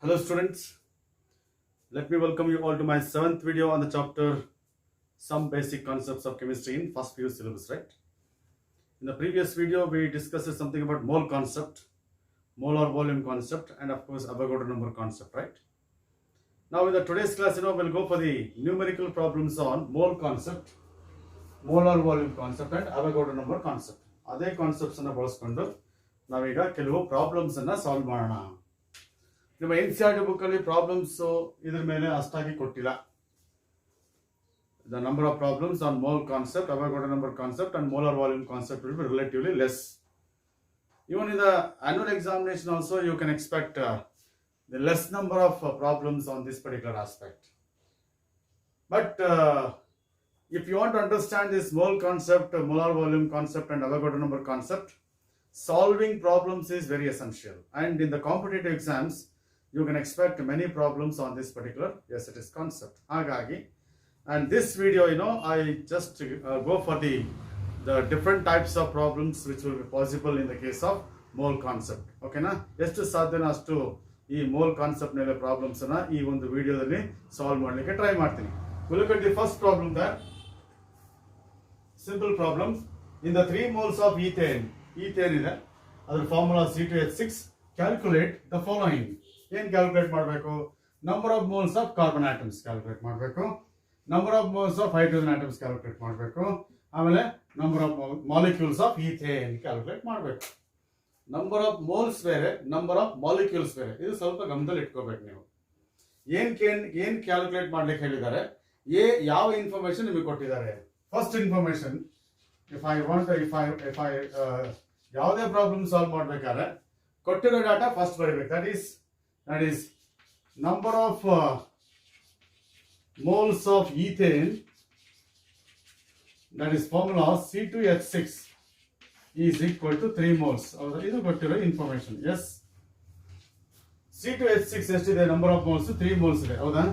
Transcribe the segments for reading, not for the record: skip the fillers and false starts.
Hello students, let me welcome you all to my 7th video on the chapter Some Basic Concepts of Chemistry in First PU syllabus, right? In the previous video we discussed something about mole concept, molar volume concept and of course Avogadro number concept, right? Now in the today's class, we'll go for the numerical problems on mole concept, molar volume concept and Avogadro number concept. ಅದೇ concepts ಅನ್ನು ಬಳಸ್ಕೊಂಡು ನಾವೀಗ ಕೆಲವು problems ಅನ್ನ solve ಮಾಡೋಣ. ನಿಮ್ಮ NCERT book ಅಲ್ಲಿ problems ಇದ್ರ ಮೇಲೆ ಅಷ್ಟಾಗಿ ಕೊಟ್ಟಿಲ್ಲ. The number of problems on mole concept, Avogadro number concept and molar volume concept will be relatively less. Even in the annual examination also you can expect the less number of problems on this particular aspect. But if you want to understand this mole concept, molar volume concept and Avogadro number concept, solving problems is very essential. And in the competitive exams, you can expect many problems on this particular SATs concept. Hagagi, and this video, I just go for the different types of problems which will be possible in the case of mole concept. Okay na? ಎಷ್ಟು ಸಾಧ್ಯನೋ ಅಷ್ಟು ಈ mole concept ನಲ್ಲಿ problems ಅನ್ನ ಈ ಒಂದು ವಿಡಿಯೋದಲ್ಲಿ solve ಮಾಡಲಿಕ್ಕೆ try ಮಾಡ್ತೀನಿ. We'll look at the first problem there. Simple problem. In the 3 moles of ethane ಇದೆ, ಅದರ formula C2H6, calculate the following. ಏನು ಕ್ಯಾಲ್ಕುಲೇಟ್ ಮಾಡಬೇಕು? Number of moles of carbon atoms calculate ಮಾಡಬೇಕು, number of moles of hydrogen atoms calculate ಮಾಡಬೇಕು, ಆಮೇಲೆ number of molecules of ethane calculate ಮಾಡಬೇಕು. Number of moles ಬೇರೆ, number of molecules ಬೇರೆ. ಇದು ಸ್ವಲ್ಪ ಗಮನದಲ್ಲಿ ಇಟ್ಕೋಬೇಕು ನೀವು. ಏನ್ ಕ್ಯಾಲ್ಕುಲೇಟ್ ಮಾಡ್ಲಿಕ್ಕೆ ಹೇಳಿದ್ದಾರೆ, ಯಾವ ಇನ್ಫಾರ್ಮೇಶನ್ ನಿಮಗೆ ಕೊಟ್ಟಿದ್ದಾರೆ. ಫಸ್ಟ್ ಇನ್ಫಾರ್ಮೇಶನ್, ಇಫ್ ಐ ಯಾವುದೇ ಪ್ರಾಬ್ಲಮ್ ಸಾಲ್ವ್ ಮಾಡ್ಬೇಕಾದ್ರೆ ಕೊಟ್ಟಿರೋ ಡಾಟಾ ಫಸ್ಟ್ ಬರೀಬೇಕು. that is number of moles of ethane, that is formula C2H6 is equal to 3 moles. ಇದು ಕೊಟ್ಟಿರೋ ಇನ್ಫಾರ್ಮೇಶನ್. ಎಸ್, C2H6 ಎಷ್ಟಿದೆ? ನಂಬರ್ ಆಫ್ ಮೋಲ್ಸ್ 3 moles ಇದೆ, ಹೌದಾ?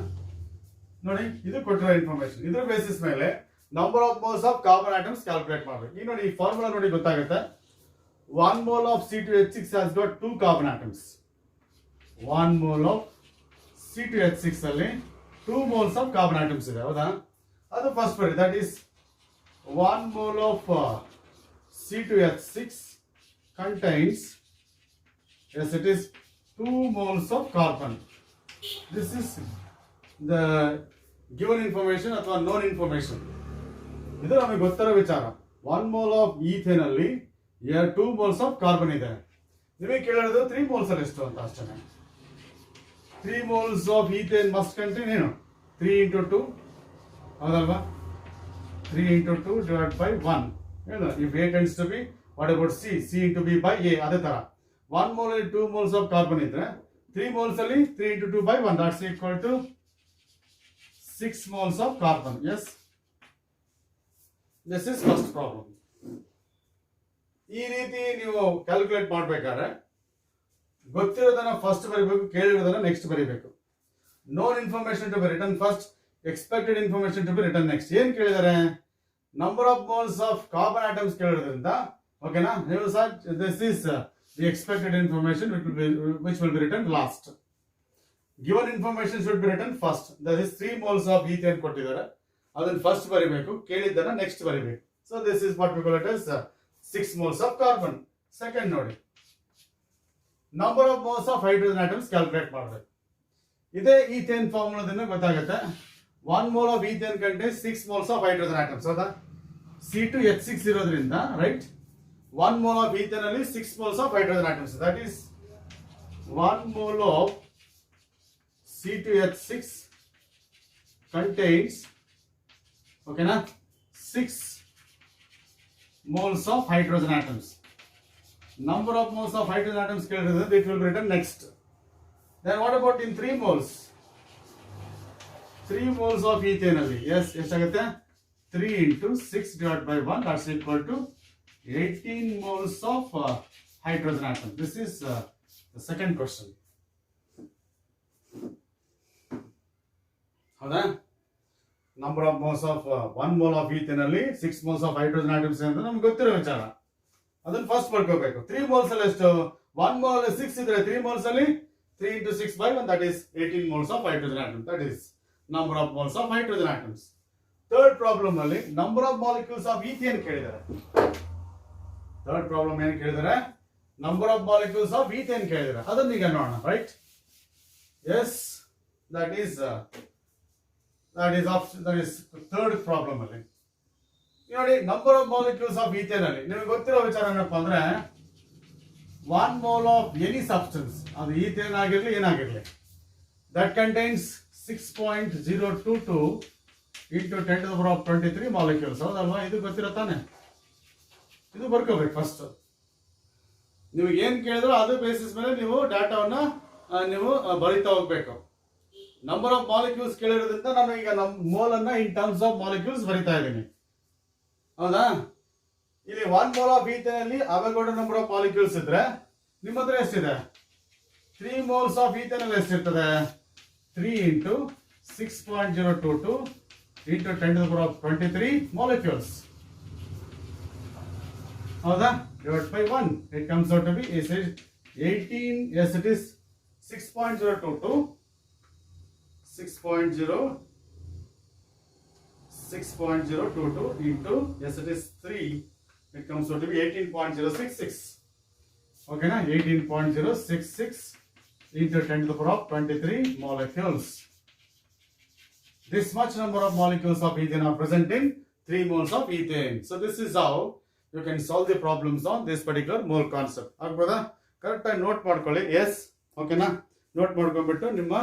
ನೋಡಿ, ಇದು ಕೊಟ್ಟಿರೋ ಇನ್ಫಾರ್ಮೇಶನ್. ಇದ್ರ ಬೇಸಿಸ್ ಮೇಲೆ number of moles of carbon atoms calculate ಮಾಡಬೇಕು. ಈಗ ನೋಡಿ, ಈ ಫಾರ್ಮುಲಾ ನೋಡಿ ಗೊತ್ತಾಗುತ್ತೆ. 1 mole of C2H6 has got 2 carbon atoms. 1 mole of C2H6 ಅಲ್ಲಿ 2 moles of carbon atoms ಇದೆ, ಹೌದಾ? ಅದು ಫಸ್ಟ್ ಬರಿ. That is 1 mole of C2H6 contains, yes, it is 2 moles of carbon. This is the given information ಅಥವಾ known information. ಇದು ನಮಗೆ ಗೊತ್ತಿರೋ ವಿಚಾರ. 1 mole of ethane ಅಲ್ಲಿ 2 moles of carbon ಇದೆ. ನಿಮಗೆ ಕೇಳಿರೋದು 3 moles ಅಲ್ಲಿ ಎಷ್ಟು ಅಂತ ಅಷ್ಟೇ. 3 moles of ethane must contain ಏನು? 3 into 2, ಹೌದಲ್ವಾ? 3 into 2 divided by 1. ಏನು? If A tends to B, what about C? C into B by A. ಅದೇ ತರ 1 mole ಅಲ್ಲಿ 2 moles of carbon ಇದ್ರೆ 3 moles ಅಲ್ಲಿ 3 into 2 by 1, that's equal to 6 moles of carbon. Yes, this is first problem. ಈ ರೀತಿ ನೀವು calculate ಮಾಡ್ಬೇಕಾದ್ರೆ ಗೊತ್ತಿರೋದನ್ನ ಫಸ್ಟ್ ಬರೀಬೇಕು, ಕೇಳಿರೋದನ್ನ ನೆಕ್ಸ್ಟ್ ಬರೀಬೇಕು. Known information to be written first, expected information to be written next. ಏನ್ ಕೇಳಿದ್ದಾರೆ? Number of moles of carbon atoms ಕೇಳಿರೋದ್ರಿಂದ, ಓಕೆನಾ, ನೀವು ಸಹ this is the expected information which will be written last. Given information should be written first. That is 3 moles of ethane ಕೊಟ್ಟಿದ್ದಾರೆ, ಅದನ್ನ first ಬರೀಬೇಕು, ಕೇಳಿದ್ದನ್ನ ನೆಕ್ಸ್ಟ್ ಬರೀಬೇಕು. So this is what we call it as 6 moles of carbon. Second ನೋಡಿ, number of moles of hydrogen atoms calculate ಮಾಡಬೇಕು. ಇದೇ ethane ಫಾರ್ಮುಲಾದಿಂದ ಗೊತ್ತಾಗುತ್ತೆ. 1 mole of ethane contains 6 moles of hydrogen atoms, ಹೌದಾ? C2H6 ಇರೋದ್ರಿಂದ, right, 1 mole of ethane ಅಲ್ಲಿ 6 moles of hydrogen atoms. That is 1 mole of C2H6 contains, ಓಕೆನಾ, 6 moles of hydrogen atoms. Number of moles of hydrogen atoms ಕೇಳಿದ್ರೆ it will be written next. Then what about in 3 moles? 3 moles of ethane ಅಲ್ಲಿ, yes, ಎಷ್ಟಾಗುತ್ತೆ? 3 into 6 divided by 1, that's equal to 18 moles of hydrogen atom. This is the second question. ಹೌದಾ? Number of moles of 1 mole of ethane ಅಲ್ಲಿ 6 moles of hydrogen atoms ಅಂತ ನಮ್ಗೆ ಗೊತ್ತಿರೋ ವಿಚಾರ. ಅದನ್ನ first ಬರ್ಕೋಬೇಕು. 3 moles ಅಲ್ಲಿ ಎಷ್ಟು? 1 mole ಅಲ್ಲಿ 6 ಇದ್ರೆ 3 moles ಅಲ್ಲಿ 3 into 6 by 1, that is 18 moles of hydrogen atom. That is number of moles of hydrogen atoms. Third problem ಅಲ್ಲಿ number of molecules of ethane ಕೇಳಿದ್ದಾರೆ. Third problem ಏನು ಕೇಳಿದ್ದಾರೆ? Number of molecules of ethane ಕೇಳಿದ್ದಾರೆ. ಅದನ್ನ ಈಗ ನೋಡೋಣ, right? Yes, that is third problem ಅಲ್ಲಿ. ನೋಡಿ, number of molecules of ethane ಅಲ್ಲಿ ನಿಮಗೆ ಗೊತ್ತಿರೋ ವಿಚಾರ ಏನಪ್ಪಾ ಅಂದ್ರೆ 1 mole of any substance, ಅದು ethane ಆಗಿರಲಿ ಏನಾಗಿರಲಿ, that contains 6.022 into 10 to the power of 23 molecules. ಹೌದಲ್ವಾ? ಇದು ಗೊತ್ತಿರೋ ತಾನೆ? ಇದು ಬರ್ಕೋಬೇಕು ಫಸ್ಟ್. ನೀವು ಏನ್ ಕೇಳಿದ್ರು ಅದು ಬೇಸಿಸ್ ಮೇಲೆ ನೀವು ಡಾಟಾವನ್ನ ನೀವು ಬರೀತಾ ಹೋಗ್ಬೇಕು. ನಂಬರ್ ಆಫ್ ಮಾಲಿಕ್ಯೂಲ್ಸ್ ಕೇಳಿರೋದ್ರಿಂದ ನಾನು ಈಗ ಮೋಲ್ ಅನ್ನ ಇನ್ ಟರ್ಮ್ಸ್ ಆಫ್ ಮಾಲಿಕ್ಯೂಲ್ಸ್ ಬರೀತಾ ಇದ್ದೀನಿ. ಹೌದಾ? ಇಲ್ಲಿ 1 mole of ethane ಅಲ್ಲಿ ಅವಗಡ್ರೋ ನಂಬರ್ ಆಫ್ ಮಾಲಿಕ್ಯೂಲ್ಸ್ ಇದ್ರೆ ನಿಮ್ಮ ಹತ್ರ ಎಷ್ಟಿದೆ? 3 moles of ethane ಅಲ್ಲಿ ಎಷ್ಟಿರ್ತದೆ? 3 into 6.022 into 10 to the power of 23 molecules. ಹೌದಾ? Divided by 1. It comes out to be 18. Yes, it is 6.022. 6.022 into, yes, it is 3. It comes out to be 18.066. Okay, na? 18.066 into 10 to the power of 23 molecules. This much number of molecules of ethane are present in 3 moles of ethane. So this is how you can solve the problems on this particular mole concept. ಆಗ್ಬೋದಾ? Correct ಆಗಿ note ಮಾಡ್ಕೊಳ್ಳಿ. Yes, ಓಕೆನಾ? Note ಮಾಡ್ಕೊಂಡ್ಬಿಟ್ಟು ನಿಮ್ಮ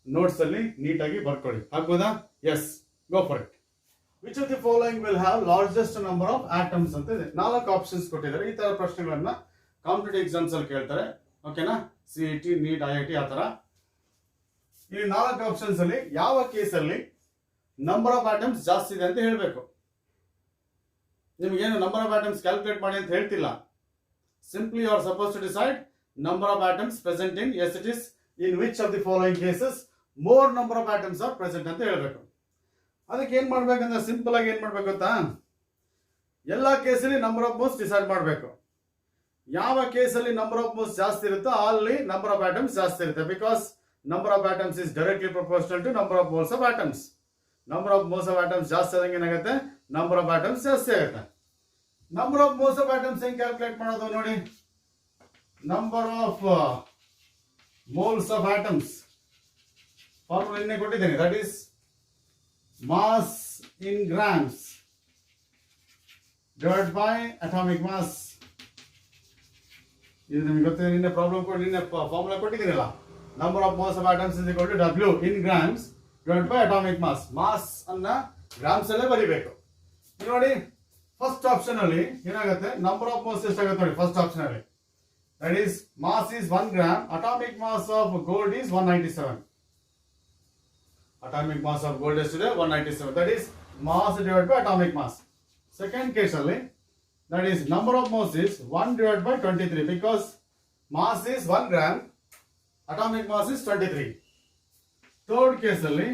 notes ಅಲ್ಲಿ ನೀಟಾಗಿ ಬರ್ಕೊಳ್ಳಿ. ಆಗ್ಬೋದಾ? Yes, go for it. Which of the following will have largest number of atoms ಅಂತ ಇದೆ. 4 ಆಪ್ಷನ್ಸ್ ಕೊಟ್ಟಿದ್ದಾರೆ. ಈ ತರ ಪ್ರಶ್ನೆಗಳನ್ನ ಕಾಂಪಿಟೇಟಿವ್ ಎಕ್ಸಾಮ್ಸ್ ಅಲ್ಲಿ ಕೇಳ್ತಾರೆ. ಓಕೆನಾ? CET, NEET, IIT ಆ ತರ. ಈ 4 ಆಪ್ಷನ್ಸ್ ಅಲ್ಲಿ ಯಾವ ಕೇಸಲ್ಲಿ ನಂಬರ್ ಆಫ್ ಆಟಮ್ಸ್ ಜಾಸ್ತಿ ಇದೆ ಅಂತ ಹೇಳಬೇಕು. ನಿಮಗೇನು ನಂಬರ್ ಆಫ್ ಆಟಮ್ಸ್ ಕ್ಯಾಲ್ಕುಲೇಟ್ ಮಾಡಿ ಅಂತ ಹೇಳ್ತಿಲ್ಲ. Simply you are suppose to decide number of atoms present in, yes it is in which of the following cases more number of atoms are present ಅಂತ ಹೇಳಬೇಕು. ಅದಕ್ಕೆ ಏನ್ ಮಾಡ್ಬೇಕಂದ್ರೆ ಸಿಂಪಲ್ ಆಗಿ ಏನ್ ಮಾಡ್ಬೇಕು ಗೊತ್ತಾ? ಎಲ್ಲಾ ಕೇಸಲ್ಲಿ ನಂಬರ್ ಆಫ್ ಮೋಲ್ಸ್ ಡಿಸೈಡ್ ಮಾಡಬೇಕು. ಯಾವ ಕೇಸಲ್ಲಿ ನಂಬರ್ ಆಫ್ ಮೋಲ್ಸ್ ಜಾಸ್ತಿ ಇರುತ್ತೋ ಅಲ್ಲಿ ನಂಬರ್ ಆಫ್ ಆಟಮ್ಸ್ ಜಾಸ್ತಿ ಇರುತ್ತೆ. Because number of atoms is directly proportional to number of moles of atoms. Number of moles of atoms ಜಾಸ್ತಿ ಆದಂಗೆ ಏನಾಗುತ್ತೆ? ನಂಬರ್ ಆಫ್ ಆಟಮ್ಸ್ ಜಾಸ್ತಿ ಆಗುತ್ತೆ. Number of moles of atoms ಹೆಂಗ್ ಕ್ಯಾಲ್ಕುಲೇಟ್ ಮಾಡೋದು ನೋಡಿ. Number of moles of atoms formula ಇನ್ನೇ ಕೊಟ್ಟಿದ್ದೇನೆ. That is mass in grams divide by atomic mass. ಇದು ನಿಮ್ಗೆ ಗೊತ್ತಿದೆ, ನಿನ್ನೆ ಪ್ರಾಬ್ಲಮ್ ಕೊಟ್ಟು ನಿನ್ನೆ ಫಾರ್ಮುಲಾ ಕೊಟ್ಟಿದ್ದೀನಲ್ಲ. Number of moles of atoms is equal to W in grams divide by atomic mass. Mass ಅನ್ನ ಗ್ರಾಮ್ಸ್ ಅಲ್ಲೇ ಬರೀಬೇಕು. ನೋಡಿ, ಫಸ್ಟ್ ಆಪ್ಷನ್ ಅಲ್ಲಿ ಏನಾಗುತ್ತೆ? ನಂಬರ್ ಆಫ್ ಮೋಲ್ಸ್ ಎಷ್ಟಾಗುತ್ತೆ ನೋಡಿ. ಫಸ್ಟ್ ಆಪ್ಷನ್ ಅಲ್ಲಿ that is mass is 1 gram, atomic mass of gold is 197. Atomic mass of gold ಎಷ್ಟಿದೆ? 197. That is mass divide by atomic mass. Second case ಅಲ್ಲಿ that is number of moles is 1 divide by 23 because mass is 1 gram, atomic mass is 23. Third case ಅಲ್ಲಿ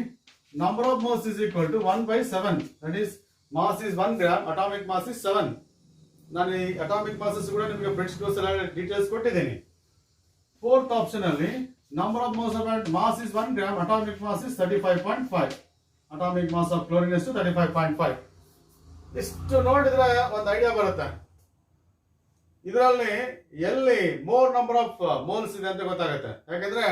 number of moles is equal to 1 by 7. That is mass is 1 gram, atomic mass is 7. ನಾನು ಈ atomic masses ಕೂಡ ನಿಮಗೆ bridge course ಎಲ್ಲ details ಕೊಟ್ಟಿದ್ದೀನಿ. Fourth option ಅಲ್ಲಿ number of moles of mass is 1 gram, atomic mass is 35.5. Atomic mass of chlorine ಎಷ್ಟು? 35.5. ಇಷ್ಟು ನೋಡಿದ್ರೆ ಒಂದು ಐಡಿಯಾ ಬರುತ್ತೆ. ಇದರಲ್ಲಿ ಎಲ್ಲಿ ಮೋರ್ ನಂಬರ್ ಆಫ್ ಮೋಲ್ಸ್ ಇದೆ ಅಂತ ಗೊತ್ತಾಗುತ್ತೆ. ಯಾಕಂದ್ರೆ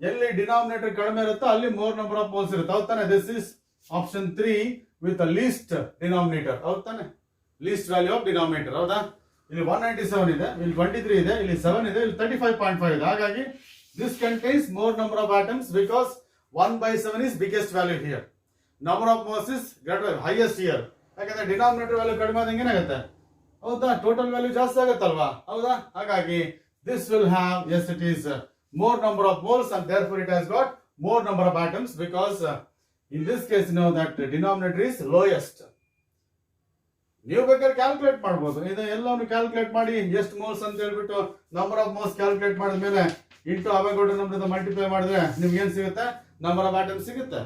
ಎಲ್ಲಿ ಡಿನಾಮಿನೇಟರ್ ಕಡಿಮೆ ಇರುತ್ತೋ ಅಲ್ಲಿ ಮೋರ್ ನಂಬರ್ ಆಫ್ ಮೋಲ್ಸ್ ಇರುತ್ತೆ. ಹೌದ್ ತಾನೆ? This is option 3 with least denominator. ಹೌದ್ ತಾನೆ? Least value of denominator. ಹೌದಾ? ಇಲ್ಲಿ 197 ಇದೆ, ಇಲ್ಲಿ 23 ಇದೆ, ಇಲ್ಲಿ 7 ಇದೆ, ಇಲ್ಲಿ 35.5 ಇದೆ. ಹಾಗಾಗಿ this contains more number of atoms because 1 by 7 is biggest value here. Number of moles is highest here. ಯಾಕಂದ್ರೆ ಡಿನಾಮಿನೇಟರ್ ವ್ಯಾಲ್ಯೂ ಕಡಿಮೆ ಆದಂಗೆ ಏನಾಗುತ್ತೆ? ಹೌದಾ? ಟೋಟಲ್ ವ್ಯಾಲ್ಯೂ ಜಾಸ್ತಿ ಆಗುತ್ತಲ್ವಾ? ಹೌದಾ? ಹಾಗಾಗಿ this will have, yes, it is more number of moles and therefore it has got more number of atoms because in this case you know that the denominator is lowest. ನೀವು ಬೇಕಾದ್ರೆ calculate ಮಾಡಬಹುದು. ಇದು ಎಲ್ಲವನ್ನು calculate ಮಾಡಿ ಎಷ್ಟು moles ಅಂತ ಹೇಳ್ಬಿಟ್ಟು number of moles calculate ಮಾಡಿದ್ಮೇಲೆ ಇಂಟು ಅವಗಡ್ರೋ ನಂಬರ್ ಮಲ್ಟಿಪ್ಲೈ ಮಾಡಿದ್ರೆ ನಿಮ್ಗೆ ಏನ್ ಸಿಗುತ್ತೆ? ನಂಬರ್ ಆಫ್ ಆಟಮ್ಸ್ ಸಿಗುತ್ತೆ.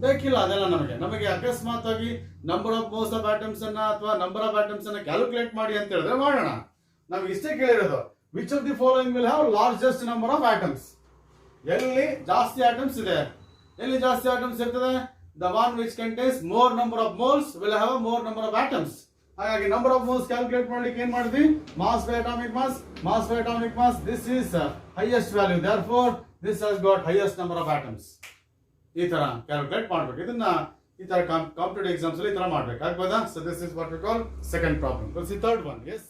ಬೇಕಿಲ್ಲ ಅದೆಲ್ಲ ನಮಗೆ ಅಕಸ್ಮಾತ್ ಆಗಿ number of moles of atoms ಅನ್ನ ಅಥವಾ ನಂಬರ್ ಆಫ್ ಆಟಮ್ಸ್ ಅನ್ನ ಕ್ಯಾಲ್ಕುಲೇಟ್ ಮಾಡಿ ಅಂತ ಹೇಳಿದ್ರೆ ಮಾಡೋಣ. ನಮ್ಗೆ ಇಷ್ಟೇ ಕೇಳಿರೋದು which of the following will have largest number of atoms. ಎಲ್ಲಿ ಜಾಸ್ತಿ ಆಟಮ್ಸ್ ಇದೆ, ಎಲ್ಲಿ ಜಾಸ್ತಿ ಆಟಮ್ಸ್ ಇರ್ತದೆ, the one which contains more number of moles will have a more number of atoms. ಹಾಗಾಗಿ ನಂಬರ್ ಆಫ್ ಮೋಲ್ಸ್ ಕ್ಯಾಲ್ಕುಲೇಟ್ ಮಾಡ್ಲಿಕ್ಕೆ ಏನ್ ಮಾಡಿದ್ವಿ, mass by atomic mass, mass by atomic mass, this is highest value, therefore this has got highest number of atoms. ಈ ತರ calculate ಮಾಡ್ಬೇಕು. ಇದನ್ನ ಈ ತರ ಕಾಂಪಿಟೇಟಿವ್ ಎಕ್ಸಾಮ್ಸ್ ಅಲ್ಲಿ ಈ ತರ ಮಾಡ್ಬೇಕು, ಆಗ್ಬೋದಾ? So this is what we call second problem. See third one. Yes,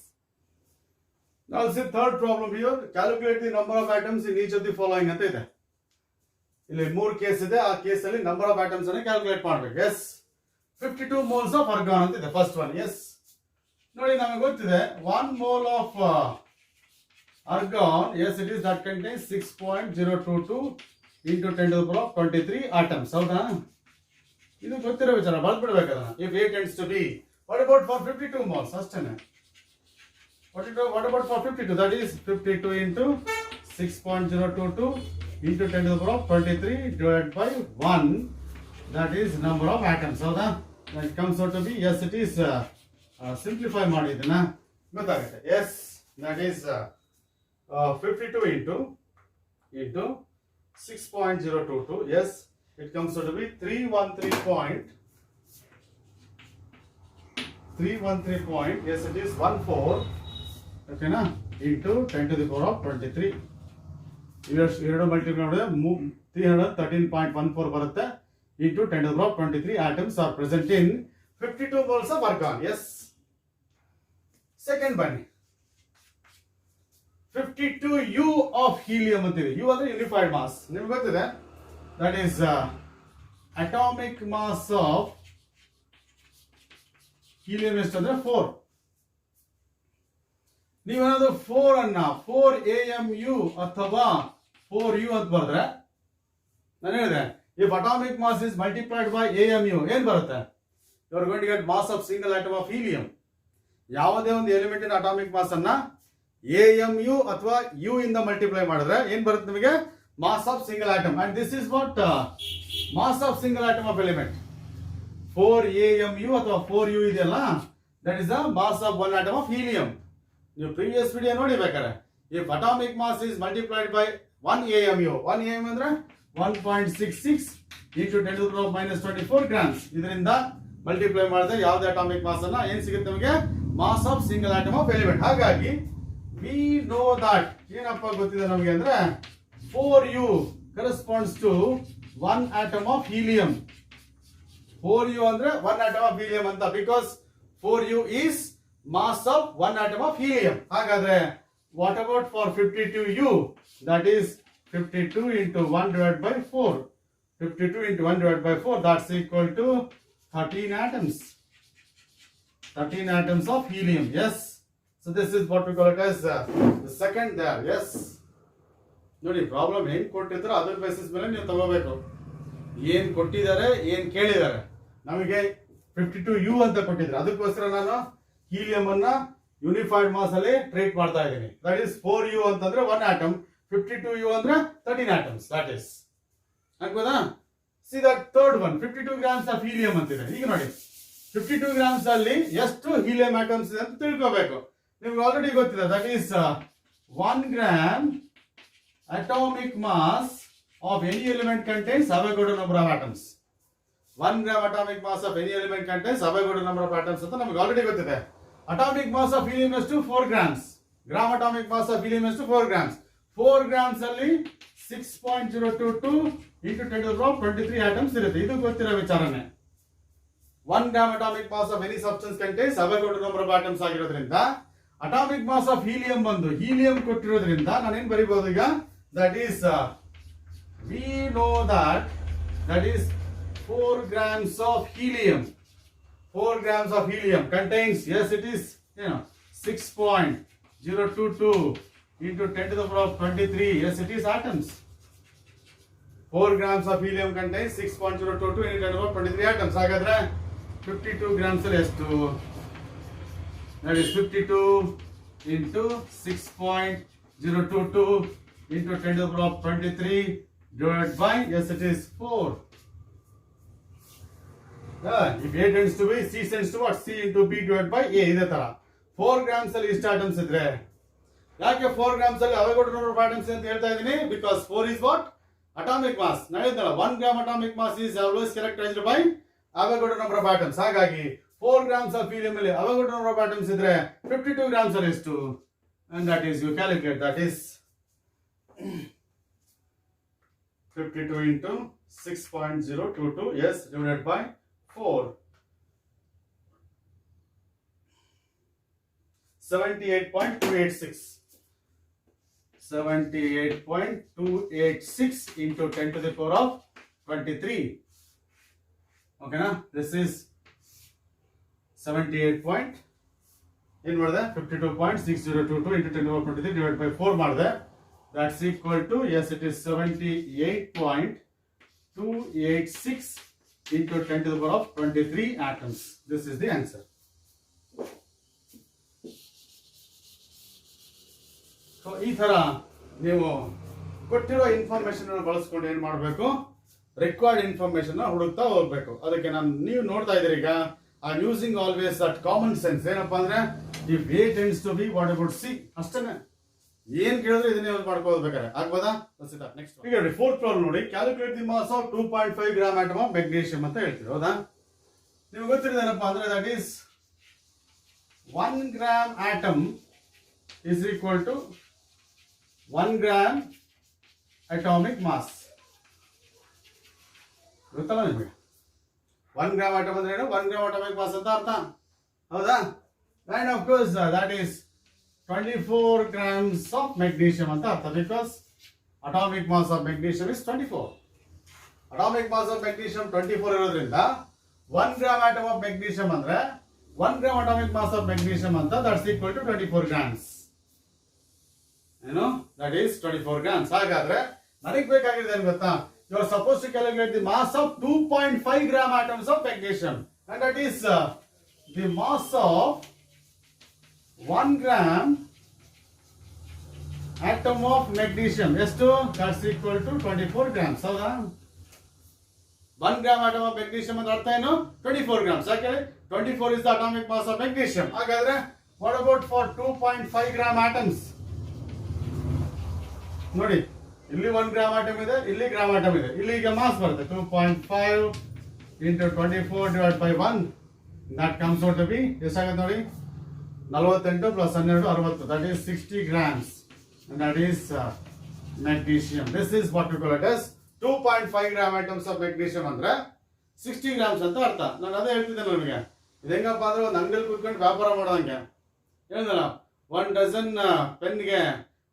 now see third problem here, calculate the number of atoms in each of the following ಅಂತ ಇದೆ. ಇಲ್ಲಿ 3 ಕೇಸ್ ಇದೆ, ಆ ಕೇಸ್ ಅಲ್ಲಿ ನಂಬರ್ ಆಫ್ ಆಟಮ್ಸ್ ಅನ್ನು calculate ಮಾಡಬೇಕು. S, 52 moles of argon ಅಂತ ಇದೆ ಫಸ್ಟ್ ಒನ್. ಎಸ್, ನೋಡಿ ನಮಗೆ ಗೊತ್ತಿದೆ 1 mole of argon, yes it is that contains 6.022 into 10 to the power of 23 atoms. ಹೌದಾ? ಇದು ಗೊತ್ತಿರೋ ವಿಚಾರ, ಬರ್ದ್ಬಿಡ್ಬೇಕು ಅದನ್ನ. if A tends to be, what about for 52 moles? ಅಷ್ಟೇನೆ. what about for 52? that is 52 into 6.022 into 10 to the power of 23 divided by 1, that is number of atoms. ಹೌದಾ? that comes out to be, yes it is, simplify ಮಾಡಿ ಇದನ್ನ ಗೊತ್ತಾಗುತ್ತೆ. yes, that is 52 into 6.022, yes, it comes out to be 313. Yes, it is 14, okay na, into 10 to the power of 23. ಎರಡು multiply ಮಾಡಿದ್ರೆ 313.14 ಬರುತ್ತೆ, into 10 to the power of 23 atoms are present in 52 moles of argon. Yes. Second ಬನ್ನಿ, 52U of helium ಅಂತೀವಿ. U ಅಂದ್ರೆ unified mass, ನಿಮ್ಗೆ ಗೊತ್ತಿದೆ, that is atomic mass of helium ಎಷ್ಟು ಅಂದ್ರೆ 4. ನೀವೇನಾದ್ರೂ 4 ಅನ್ನ 4AMU ಅಥವಾ 4U ಅಂತ ಬರೆದ್ರೆ, ನಾನು ಹೇಳಿದೆ if atomic mass is multiplied by AMU ಏನ್ ಬರುತ್ತೆ, you are going to get mass of single atom of helium. ಯಾವುದೇ ಒಂದು ಎಲಿಮೆಂಟಿನ ಅಟಾಮಿಕ್ ಮಾಸ್ ಅನ್ನ AMU ಅಥವಾ U ಇಂದ ಮಲ್ಟಿಪ್ಲೈ ಮಾಡಿದ್ರೆ ಏನ್ ಬರುತ್ತೆ ನಿಮಗೆ, mass of single atom. And this is what mass of single atom of element. 4AMU ಅಥವಾ 4U ಇದೆಯಲ್ಲ, that is the mass of one atom of helium. ನೀವು ಪ್ರೀವಿಯಸ್ ವಿಡಿಯೋ ನೋಡಿ ಬೇಕಾರೆ, if atomic mass is multiplied by 1AMU, 1AMU ಅಂದ್ರೆ 1.66 into 10 to the power minus 24 grams. ಇದರಿಂದ multiply ಮಾಡಿದ್ರೆ ಯಾವುದೇ atomic mass ಅನ್ನ ಏನ್ ಸಿಗುತ್ತೆ ನಮಗೆ, mass of single atom of element. ಹಾಗಾಗಿ ವಿ ನೋ ದಟ್, ಏನಪ್ಪ ಗೊತ್ತಿದೆ ನಮಗೆ ಅಂದ್ರೆ 4U corresponds to 1 atom of helium. 4U ಅಂದ್ರೆ 1 atom of helium ಅಂತ, because 4U is mass of 1 atom of helium. ಹಾಗಾದ್ರೆ what about for 52U? that is 52 into 1 divided by 4. 52 into 1 divided by 4, that's equal to 13 atoms. 13 atoms of helium. Yes. So this is what we call it as the second there. Yes. ನೋಡಿ, problem ಏನ್ ಕೊಟ್ಟಿದ್ರು ಅದ್ರ basis ಮೇಲೆ ನೀವು ತಗೋಬೇಕು. ಏನ್ ಕೊಟ್ಟಿದ್ದಾರೆ, ಏನ್ ಕೇಳಿದ್ದಾರೆ. ನಮಗೆ 52U ಅಂತ ಕೊಟ್ಟಿದ್ರು, ಅದಕ್ಕೋಸ್ಕರ ನಾನು ಹೀಲಿಯಂ ಅನ್ನ ಯೂನಿಫೈಡ್ ಮಾಸ್ ಅಲ್ಲಿ ಟ್ರೀಟ್ ಮಾಡ್ತಾ ಇದ್ದೀನಿ. ದಟ್ ಇಸ್ 4U ಅಂತಂದ್ರೆ 1 ಆಟಮ್, 52U ಅಂದ್ರೆ 13 atoms. that is ಆಗ್ಬೋದಾ? See that third one, 52 grams of helium ಅಂತಿದೆ. ಈಗ ನೋಡಿ, 52 grams ಅಲ್ಲಿ ಎಷ್ಟು ಹೀಲಿಯಂ ಆಟಮ್ಸ್ ಇದೆ ಅಂತ ತಿಳ್ಕೋಬೇಕು. ನಿಮ್ಗೆ ಆಲ್ರೆಡಿ ಗೊತ್ತಿದೆ, that is 1 gram atomic mass of any element contains Avogadro number of atoms. 1 gram atomic mass of any element contains Avogadro number of atoms ಅಂತ ನಮಗೆ ಆಲ್ರೆಡಿ ಗೊತ್ತಿದೆ. atomic mass of helium is to 4 grams. gram atomic mass of helium is to 4 grams. 4 grams ಅಲ್ಲಿ 6.022 into 10 to the power 23 atoms ಇರುತ್ತೆ. ಇದು ಗೊತ್ತಿರೋ ವಿಚಾರನೆ. 1 gram atomic mass of any substance contains Avogadro number of atoms ಆಗಿರೋದ್ರಿಂದ atomic mass of helium ಬಂದು helium ಕೊಟ್ಟಿರೋದ್ರಿಂದ ನಾನು ಏನು ಬರೀಬಹುದು ಈಗ, that is we know that is 4 grams of helium. 4 grams of helium contains, yes it is, 6.022 into 10 to the power of 23, yes it is atoms. 4 grams of helium contains 6.022 into 10 to the power 23 atoms. ಹಾಗಾದ್ರೆ 52 grams ಅಲ್ಲಿ ಎಷ್ಟು, that is 52 into 6.022 into 10 to the power of 23 divided by, yes it is 4. If A tends to B, C tends to what? C into B divided by A. ಇದೇ ತರ 4 grams ಅಲ್ಲಿ ಇಷ್ಟು atoms ಇದ್ರೆ, ಯಾಕೆ 4 grams ಅಲ್ಲಿ Avogadro number of atoms ಅಂತ ಹೇಳ್ತಾ ಇದ್ದೀನಿ, because 4 is what? Atomic mass ನಾನು ಹೇಳಿದ್ನಲ್ಲ 1 gram atomic mass is always characterized by Avogadro number of atoms. ಹಾಗಾಗಿ 4 grams ಆಫ್ ಹೀಲಿಯಂ ಅಲ್ಲಿ ಅವಗಡ್ರೋ ನಂಬರ್ ಆಫ್ ಆಟಮ್ಸ್ ಇದ್ರೆ 52 grams ಅಲ್ಲಿ ಎಷ್ಟು, and that is you calculate, that is 52 into 6.022, yes, divided by 4, 78.286 into 10 to the power of 23. Okay na, this is 78 point ಏನು ಮಾಡಿದೆ 52.6022 into 10 to the power 23 divided by 4 ಮಾಡಿದೆ. That's equal to, yes, it is 78.286 into 10 to the power of 23 atoms. This is the answer. So ಈ ತರ ನೀವು ಕೊಟ್ಟಿರೋ information ಬಳಸ್ಕೊಂಡು ಏನ್ ಮಾಡಬೇಕು, ರಿಕ್ವೈರ್ಡ್ ಇನ್ಫಾರ್ಮೇಶನ್ ಹುಡುಕ್ತಾ ಹೋಗ್ಬೇಕು. ಅದಕ್ಕೆ ನೀವು ನೋಡ್ತಾ ಇದ್ದೀರಿ ಈಗ I am using always that common sense. ಏನಪ್ಪಾ ಅಂದ್ರೆ if A tends to be what about C, ಅಷ್ಟೇನೆ. ಏನ್ ಕೇಳಿದ್ರೆ ಇದನ್ನೇ ಯೂಸ್ ಮಾಡ್ಕೋಬೇಕಾರೆ ಆಗ್ಬೋದಾ? ನೆಕ್ಸ್ಟ್ ಈಗ ನೋಡಿ, ಫೋರ್ತ್ ಪ್ರಾಬ್ಲಮ್ ನೋಡಿ, calculate the mass of 2.5 gram atom of magnesium ಅಂತ ಹೇಳ್ತೀವಿ. ಹೌದಾ? ನಿಮ್ಗೆ ಗೊತ್ತಿರೋದೇನಪ್ಪಾ ಅಂದ್ರೆ that is 1 gram atom is equal to 1 gram atomic mass. ಗೊತ್ತಲ್ಲ ನಿಮಗೆ 1 ಗ್ರಾಮ್ ಆಟಮ್ ಅಂದ್ರೆ ಏನು? 1 ಗ್ರಾಮ್ ಅಟಾಮಿಕ್ ಮಾಸ್ ಅಂತ ಅರ್ಥ. ಹೌದಾ? And of course that is 24 grams of magnesium ಅಂತ ಅರ್ಥ, because atomic mass of magnesium is 24. Atomic mass of magnesium 24 ಇರೋದ್ರಿಂದ 1 ಗ್ರಾಮ್ ಆಟಮ್ ಆಫ್ magnesium ಅಂದ್ರೆ 1 gram atomic mass of magnesium ಅಂತ, that's equal to 24 grams. ಏನು? That is 24 grams. ಹಾಗಾದ್ರೆ ನನಗೆ ಬೇಕಾಗಿರೋದು ಏನು ಗೊತ್ತಾ? You are supposed to calculate the mass of 2.5 gram atoms of magnesium, and that is the mass of 1 gram atom of magnesium. ಎಷ್ಟು? That's equal to 24 grams. ಹೌದಾ? 1 gram atom of magnesium ಅಂದ್ರೆ ಅರ್ಥ ಏನು? 24 grams. ಯಾಕೆ? 24 is the atomic mass of magnesium. ಹಾಗಾದ್ರೆ what about for 2.5 gram atoms? ನೋಡಿ, ಇಲ್ಲಿ 1 gram atom ಇದೆ, ಇಲ್ಲಿ ಗ್ರಾಮ್ ಆಟಮ್ ಇದೆ. ಇಲ್ಲಿ ಈಗ ಮಾಸ್ ಬರುತ್ತೆ 2.5 into 24 divided by 1, that comes out to be ಎಷ್ಟಾಗುತ್ತೆ ನೋಡಿ, 48 plus 12 60, that is 60 grams, and that is magnesium. This is what we call it as 2.5 gram atoms of magnesium ಅಂದ್ರೆ 60 grams ಅಂತ ಅರ್ಥ. ನಾನು ಅದೇ ಹೇಳ್ತಿದ್ದೆ ನನಗೆ, ಇದು ಹೆಂಗಪ್ಪ ಅಂದ್ರೆ ಒಂದು ಅಂಗಡಿಯಲ್ಲಿ ಕೂತ್ಕೊಂಡು ವ್ಯಾಪಾರ ಮಾಡೋದಂಗೆ. ಹೇಳಿದಲ್ಲ, 1 ಡಜನ್ ಪೆನ್ಗೆ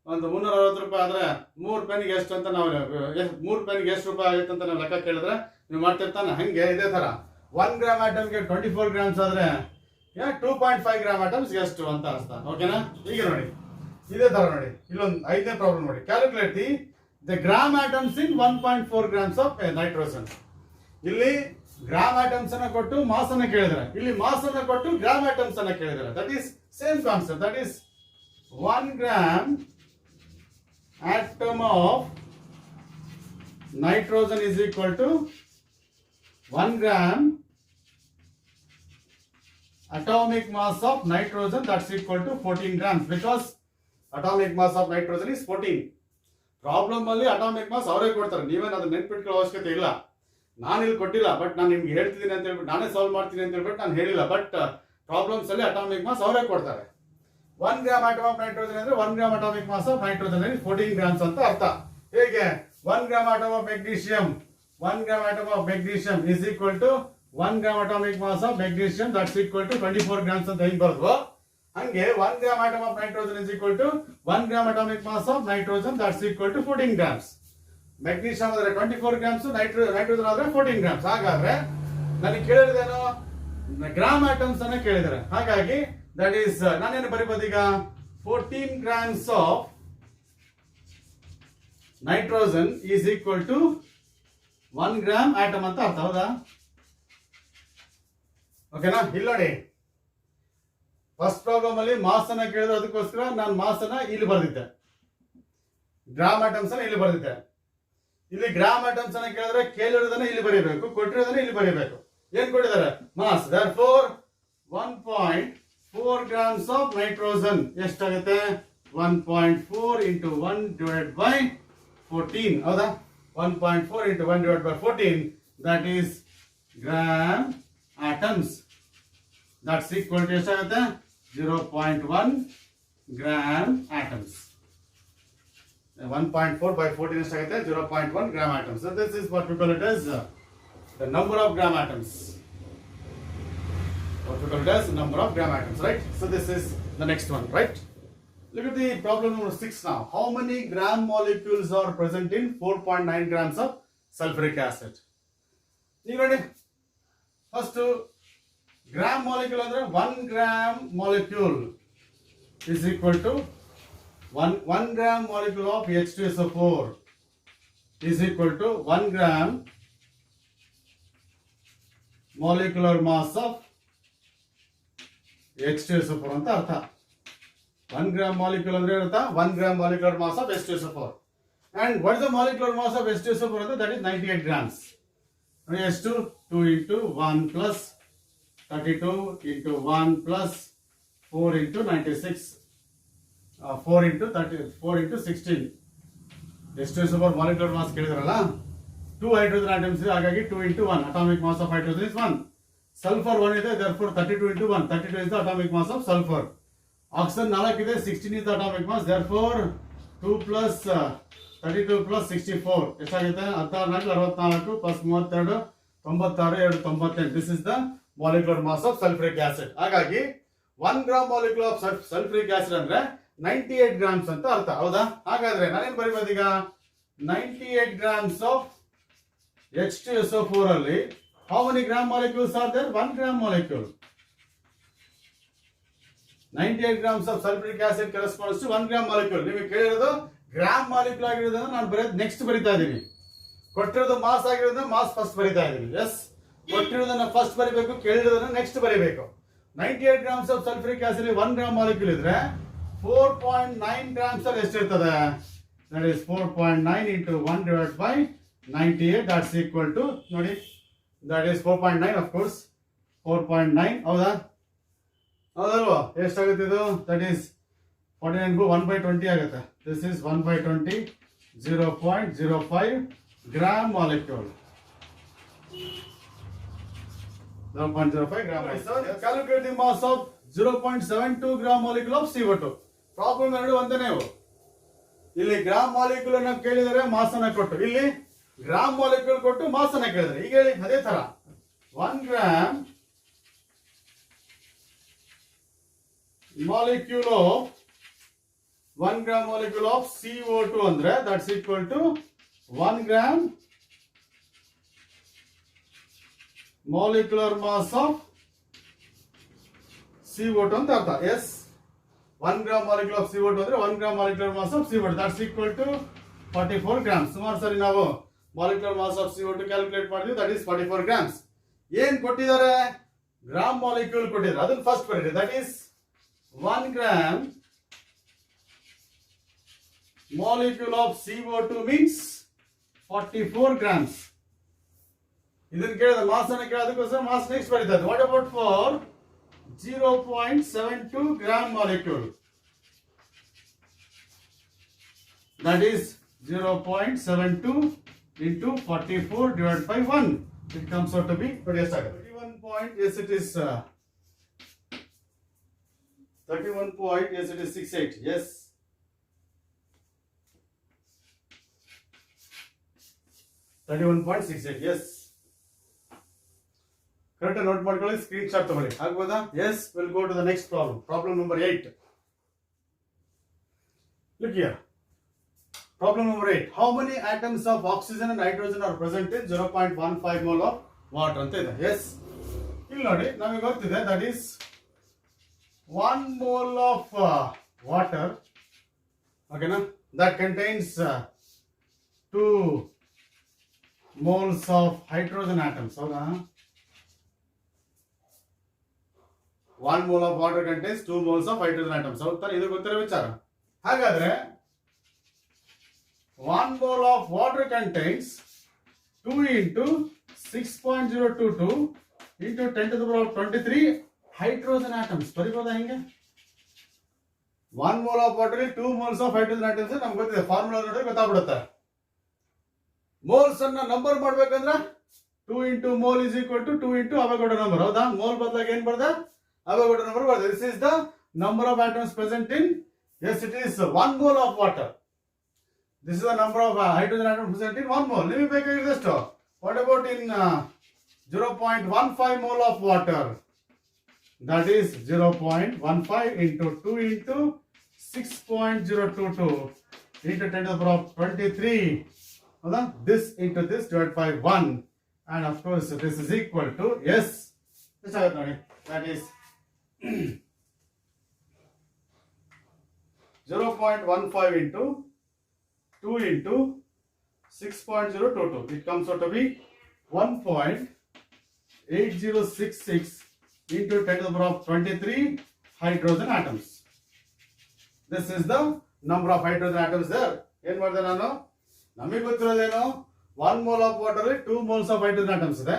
ಒಂದು 360 ರೂಪಾಯಿ ಆದ್ರೆ 3 ಪೆನ್ಗೆ ಎಷ್ಟು ಅಂತ ನಾವು 3 ಪೆನ್ಗೆ ಎಷ್ಟು ರೂಪಾಯಿ ಆಗುತ್ತೆ ಅಂತ ನಾವು ಲೆಕ್ಕ ಕೇಳಿದ್ರೆ ನೀವು ಮಾಡ್ತಿರ್ತಾನೆ. ಹಂಗೆ ಇದೇ ತರ 1 ಗ್ರಾಮ್ ಆಟಮ್ಗೆ 24 ಗ್ರಾಮ್ಸ್ ಆದ್ರೆ 2.5 ಗ್ರಾಮ್ ಆಟಮ್ಸ್ ಎಷ್ಟು ಅಂತ ಅರ್ಥ. ಓಕೆನಾ? ಈಗ ನೋಡಿ, ಇದೇ ತರ ನೋಡಿ, ಇಲ್ಲೊಂದು 5ನೇ ಪ್ರಾಬ್ಲಮ್ ನೋಡಿ, calculate the gram atoms in 1.4 grams of nitrogen. ಇಲ್ಲಿ ಗ್ರಾಮ್ ಆಟಮ್ಸ್ ಅನ್ನ ಕೊಟ್ಟು ಮಾಸ್ ಅನ್ನ ಕೇಳಿದ್ರೆ, ಇಲ್ಲಿ ಮಾಸ್ ಅನ್ನ ಕೊಟ್ಟು ಗ್ರಾಮ್ ಆಟಮ್ಸ್ ಅನ್ನ ಕೇಳಿದ್ರೆ, that is same concept. That is 1 gram atom of nitrogen is equal to 1 gram atomic mass of nitrogen, that's equal to 14 grams, because atomic mass of nitrogen is 14. Problem ಅಲ್ಲಿ atomic mass ಅವರೇ ಕೊಡ್ತಾರೆ, ನೀವೇನು ಅದನ್ನ ನೆನ್ಪಿಟ್ಕೊಳ್ಳೋ ಅವಶ್ಯಕತೆ ಇಲ್ಲ. ನಾನು ಇಲ್ಲಿ ಕೊಟ್ಟಿಲ್ಲ, ಬಟ್ ನಾನು ನಿಮ್ಗೆ ಹೇಳ್ತಿದ್ದೀನಿ ಅಂತ ಹೇಳ್ಬಿಟ್ಟು, ನಾನೇ ಸಾಲ್ವ್ ಮಾಡ್ತೀನಿ ಅಂತ ಹೇಳ್ಬಿಟ್ಟು ನಾನು ಹೇಳಿಲ್ಲ, ಬಟ್ ಪ್ರಾಬ್ಲಮ್ಸ್ ಅಲ್ಲಿ ಅಟಾಮಿಕ್ ಮಾಸ್ ಅವರೇ ಕೊಡ್ತಾರೆ. 1 ಗ್ರಾಮ್ ಆಟಮ್ ಆಫ್ ನೈಟ್ರೋಜನ್ ಅಂದ್ರೆ 1 gram atomic mass of nitrogen 14 grams ಅಂತ ಅರ್ಥ. ಹೇಗೆ? 1 gram atom of magnesium, 1 gram atom of magnesium is equal to 1 gram atomic mass of magnesium, that's equal to 24 grams ಅಂತ ಹೆಂಗ್ ಬರೋದು, ಹಂಗೆ 1 gram atom of nitrogen is equal to 1 gram atomic mass of nitrogen, that's equal to 14 grams. Magnesium ಆದ್ರೆ 24 grams, nitrogen ಆದ್ರೆ 14 grams. ಹಾಗಾದ್ರೆ ನನಗೆ ಕೇಳಿರೋದೇನು? Gram atoms ಅನ್ನ ಕೇಳಿದ್ದಾರೆ. ಹಾಗಾಗಿ ದಟ್ ಈಸ್ ನಾನೇನು ಬರೀಬಹುದು ಈಗ, 14 grams of nitrogen is equal to 1 gram atom ಅಂತ ಅರ್ಥ. ಹೌದಾ? ಓಕೆನಾ? ಇಲ್ಲಿ ನೋಡಿ, ಫಸ್ಟ್ ಪ್ರಾಬ್ಲಮ್ ಅಲ್ಲಿ ಮಾಸ್ ಅನ್ನ ಕೇಳಿದ್ರೆ ಅದಕ್ಕೋಸ್ಕರ ನಾನು ಮಾಸ್ ಅನ್ನ ಇಲ್ಲಿ ಬರೆದಿದ್ದೆ, ಗ್ರಾಮ್ ಆಟಮ್ಸ್ ಅನ್ನ ಇಲ್ಲಿ ಬರೆದಿದ್ದೆ. ಇಲ್ಲಿ ಗ್ರಾಮ್ ಆಟಮ್ಸ್ ಅನ್ನ ಕೇಳಿದ್ರೆ ಕೇಳಿರೋದನ್ನ ಇಲ್ಲಿ ಬರೀಬೇಕು, ಕೊಟ್ಟಿರೋದನ್ನ ಇಲ್ಲಿ ಬರೀಬೇಕು. ಏನ್ ಕೊಟ್ಟಿದ್ದಾರೆ? Mass. therefore 1.4 grams of nitrogen ಎಷ್ಟಾಗುತ್ತೆ? 1.4 into 1 divided by 14. ಹೌದಾ? 1.4 into 1 divided by 14, that is gram atoms. That's equal to 0.1 gram atoms. 1.4 by 14 is 0.1 gram atoms. So this is what we call it as the number of gram atoms. What we call it as the number of gram atoms, right? So this is the next one, right? Look at the problem number 6 now. How many gram molecules are present in 4.9 grams of sulfuric acid? You ready? First, gram molecule andre 1 gram molecule is equal to 1 gram molecule of H2SO4 is equal to 1 gram molecular mass of H2SO4 ಅಂತ ಅರ್ಥ. 1 gram molecule ಅಂದ್ರೆ ಅರ್ಥ 1 gram molecular mass of H2SO4. And what is the molecular mass of H2SO4 ಅಂದ್ರೆ that is 98 grams. H2 2 into 1 plus 32 into 1 plus 4 into 96 4 into 30 4 into 16. H2SO4 molecular mass ಕೇಳಿದ್ರಲ್ಲ 2 hydrogen atoms ಇದೆ, ಹಾಗಾಗಿ 2 into 1 atomic mass of hydrogen is 1. Sulfur 1 ಇದೆ, therefore 32 into 1 32 is the atomic mass of sulfur. Oxygen 4 ಇದೆ, 16 is the atomic mass, therefore 2 plus 32 plus 64 ಎಷ್ಟಾಗುತ್ತೆ 16 64 plus 32 96 2 98. This is the molecular mass of sulfuric acid. ಹಾಗಾಗಿ 1 gram molecule of sulfuric acid ಅಂದ್ರೆ 98 grams ಅಂತ ಅರ್ಥ. ಹೌದಾ? ಹಾಗಾದ್ರೆ ನಾನೇನು ಬರೀಬಹುದು ಈಗ 98 grams of H2SO4 ಅಲ್ಲಿ how many gram molecules are there? 1 gram molecule. 98 grams of sulfuric acid corresponds to 1 gram molecule. ನಿಮಗೆ ಕೇಳಿರೋದು ಗ್ರಾಮ್ ಮಾಲಿಕ್ಯೂಲ್ ಆಗಿರೋದನ್ನ ನಾನು ಬರೆಯೋದು ನೆಕ್ಸ್ಟ್ ಬರಿತಾ ಇದ್ದೀನಿ. ಕೊಟ್ಟಿರೋದು ಮಾಸ್ ಆಗಿರೋದನ್ನ ಮಾಸ್ ಫಸ್ಟ್ ಬರಿತಾ ಇದ್ದೀನಿ. ಎಸ್, ಕೊಟ್ಟಿರೋದನ್ನ ಫಸ್ಟ್ ಬರಿಬೇಕು, ಕೇಳಿರೋದನ್ನ ನೆಕ್ಸ್ಟ್ ಬರಿಬೇಕು. 98 grams of sulfuric acid 1 gram molecule ಇದ್ರೆ 4.9 grams ಅಲ್ಲಿ ಎಷ್ಟಿರ್ತದೆ? That is 4.9 into 1 divided by 98, that's equal to ನೋಡಿ, that is 4.9 of course 4.9. ಹೌದಾ? ಹೌದಲ್ವಾ? ಎಷ್ಟಾಗುತ್ತೆ ಇದು? That is 49 1/20 ಆಗುತ್ತೆ. This is 1/20 0.05 gram molecule. 0.05 gram molecule. Calculate the mass of 0.72 gram molecule of CO2. Problem ಎರಡು ಒಂದೇನೇ. ಇಲ್ಲಿ ಗ್ರಾಮ್ ಮಾಲಿಕ್ಯೂಲ್ ಅನ್ನ ಕೇಳಿದರೆ ಮಾಸ್ ಅನ್ನ ಕೊಟ್ಟು, ಇಲ್ಲಿ ಗ್ರಾಮ್ ಮಾಲಿಕ್ಯೂಲ್ ಕೊಟ್ಟು ಮಾಸ್ ಅನ್ನ ಕೇಳಿದ್ರೆ, ಈಗ ಹೇಳಿ ಅದೇ ತರ 1 gram molecule of 1 gram molecule of CO2 ಅಂದ್ರೆ that's equal to 1 gram molecular mass of CO2 ಅಂತ ಅರ್ಥ. S, 1 gram molecule of CO2 ಅಂದ್ರೆ 1 gram molecular mass of CO2, that's equal to 44 grams. ಸುಮಾರು ಸರಿ ನಾವು molecular mass of CO2 calculate ಮಾಡಿದ್ವಿ, that is 44 grams. ಏನ್ ಕೊಟ್ಟಿದ್ದಾರೆ? ಗ್ರಾಮ್ ಮಾಲಿಕ್ಯೂಲ್ ಕೊಟ್ಟಿದ್ದಾರೆ, ಅದನ್ನ ಫಸ್ಟ್ ಬರೀರಿ. that is 1 gram molecule of CO2 means 44 grams. ಇದನ್ನ ಕೇಳಿದ ಮಾಸ್ ಅನ್ನು ಕೇಳೋದಕ್ಕೋಸ್ಕರ ಮಾಸ್ ನೆಕ್ಸ್ಟ್ ಬರೀತಾ ಇದ್ದಾರೆ. What about for 0.72 gram molecule? That is 0.72 into 44 divided by 1. It comes out to be 31 point. Yes, it is 31 point. Yes, it is 68. Yes, 31.68. Yes, correct. Note ಮಾಡ್ಕೊಳ್ಳಿ, screen shot ತಗೊಳ್ಳಿ. ಆಗ್ಬೋದಾ? Yes, we'll go to the next problem. Problem number 8. Look here. Problem number 8. How many atoms of oxygen and hydrogen are present in 0.15 mole of water ಅಂತ ಇದೆ. Yes, ಇಲ್ಲಿ ನೋಡಿ ನಮಗೆ ಗೊತ್ತಿದೆ, that is 1 mole of water, okay na, that contains 2 moles of hydrogen atoms. ಹೌದಾ? 1 mole of water contains 2 moles of hydrogen atoms. ಹೌದಾ? ಇದು ಗೊತ್ತಿರೋ ವಿಚಾರ. ಹಾಗಾದ್ರೆ 1 mole of water contains 2 into 6.022 into 10 to the power of 23 hydrogen atoms. ಬರಿಬೋದಾ ಹಿಂಗೆ? 1 mole of water 2 moles of hydrogen atoms ನಮ್ಗೆ ಗೊತ್ತಿದೆ, formula ನೋಡಿದ್ರೆ ಗೊತ್ತಾಗ್ಬಿಡುತ್ತೆ. ಮೋಲ್ಸ್ ಅನ್ನ ನಂಬರ್ ಮಾಡ್ಬೇಕಂದ್ರೆ 2 into mole is equal to 2 into Avogadro number. ಹೌದಾ? ಮೋಲ್ ಬದಲಾಗಿ ಏನ್ ಬರ್ದ? Avogadro number ಬರ್ದ. This is the number of atoms present in, yes, it is 1 mole of water. This is the number of hydrogen atoms present in 1 mole. ನಿಮಗೆ ಬೇಕಾಗಿರೋದಷ್ಟು. What about in 0.15 mole of water? That is 0.15 into 2 into 6.022 into 10 to the power of 23. ಹೌದಾ? This into this divided by 1. And of course, this is equal to, yes, that is 0.15 into 2 into 6.022. It comes out to be 1.8066 into 10 to the power of 23 hydrogen atoms. This is the number of hydrogen atoms there. ಏನು ಮಾಡಿದೆ ನಾನು? ನಮಗೆ ಗೊತ್ತಿರೋದೇನು? 1 mole of water ಅಲ್ಲಿ 2 moles of hydrogen atoms ಇದೆ.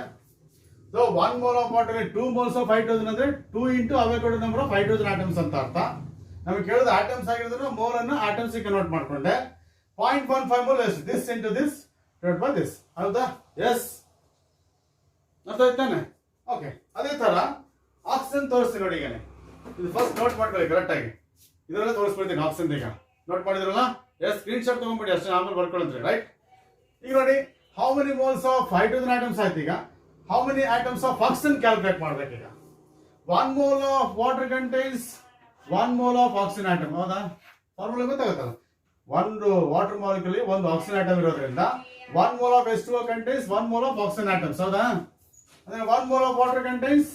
So 1 mole of water ಅಲ್ಲಿ 2 moles of hydrogen ಅಂದ್ರೆ 2 into Avogadro number of hydrogen atoms ಅಂತ ಅರ್ಥ. ನಮಗೆ ಕೇಳಿದ ಆಟಮ್ಸ್ ಆಗಿರೋದ್ರಿಂದ ಮೋಲ್ ಅನ್ನು ಆಟಮ್ಸ್ ಕನ್ವರ್ಟ್ ಮಾಡ್ಕೊಂಡೆ. 0.15 mole is this into this divided by this. ಹೌದಾ? ಎಸ್, ಅರ್ಥ ಆಯ್ತಾನೆ? ಓಕೆ. ಅದೇ ತರ ಆಕ್ಸಿಜನ್ ತೋರಿಸ್ತೀನಿ ನೋಡಿ. ಈಗ ಇದು ಫಸ್ಟ್ ನೋಟ್ ಮಾಡ್ಕೊಳ್ಳಿ ಕರೆಕ್ಟ್ ಆಗಿ. ಇದರಲ್ಲ ತೋರಿಸ್ಬಿಡ್ತೀನಿ ಆಕ್ಸಿಜನ್. ಈಗ ನೋಟ್ ಮಾಡಿದ್ರಲ್ಲ? ಎಸ್, ಸ್ಕ್ರೀನ್ ಶಾಟ್ ತಗೊಂಡ್ಬಿಡಿ ಅಷ್ಟೇ, ಆಮೇಲೆ ಬರ್ಕೊಳ್ಳಂತ್ರಿ. ರೈಟ್? ಈಗ ನೋಡಿ, how many moles of hydrogen atoms ಆಯ್ತು. ಈಗ how many atoms of oxygen calculate ಮಾಡ್ಬೇಕೀಗ. 1 mole of water contains 1 mole of oxygen atom. ಹೌದಾ? ಫಾರ್ಮುಲಾ ಗೊತ್ತಾಗುತ್ತಲ್ಲ. ಒಂದು ವಾಟರ್ ಮಾಲಿಕ್ಯೂಲ್ ಒಂದು ಆಕ್ಸಿಜನ್ ಆಟಮ್ ಇರೋದ್ರಿಂದ 1 mole of H2O contains 1 mole of oxygen atoms. ಹೌದಾ? ಅಂದ್ರೆ 1 mole of water contains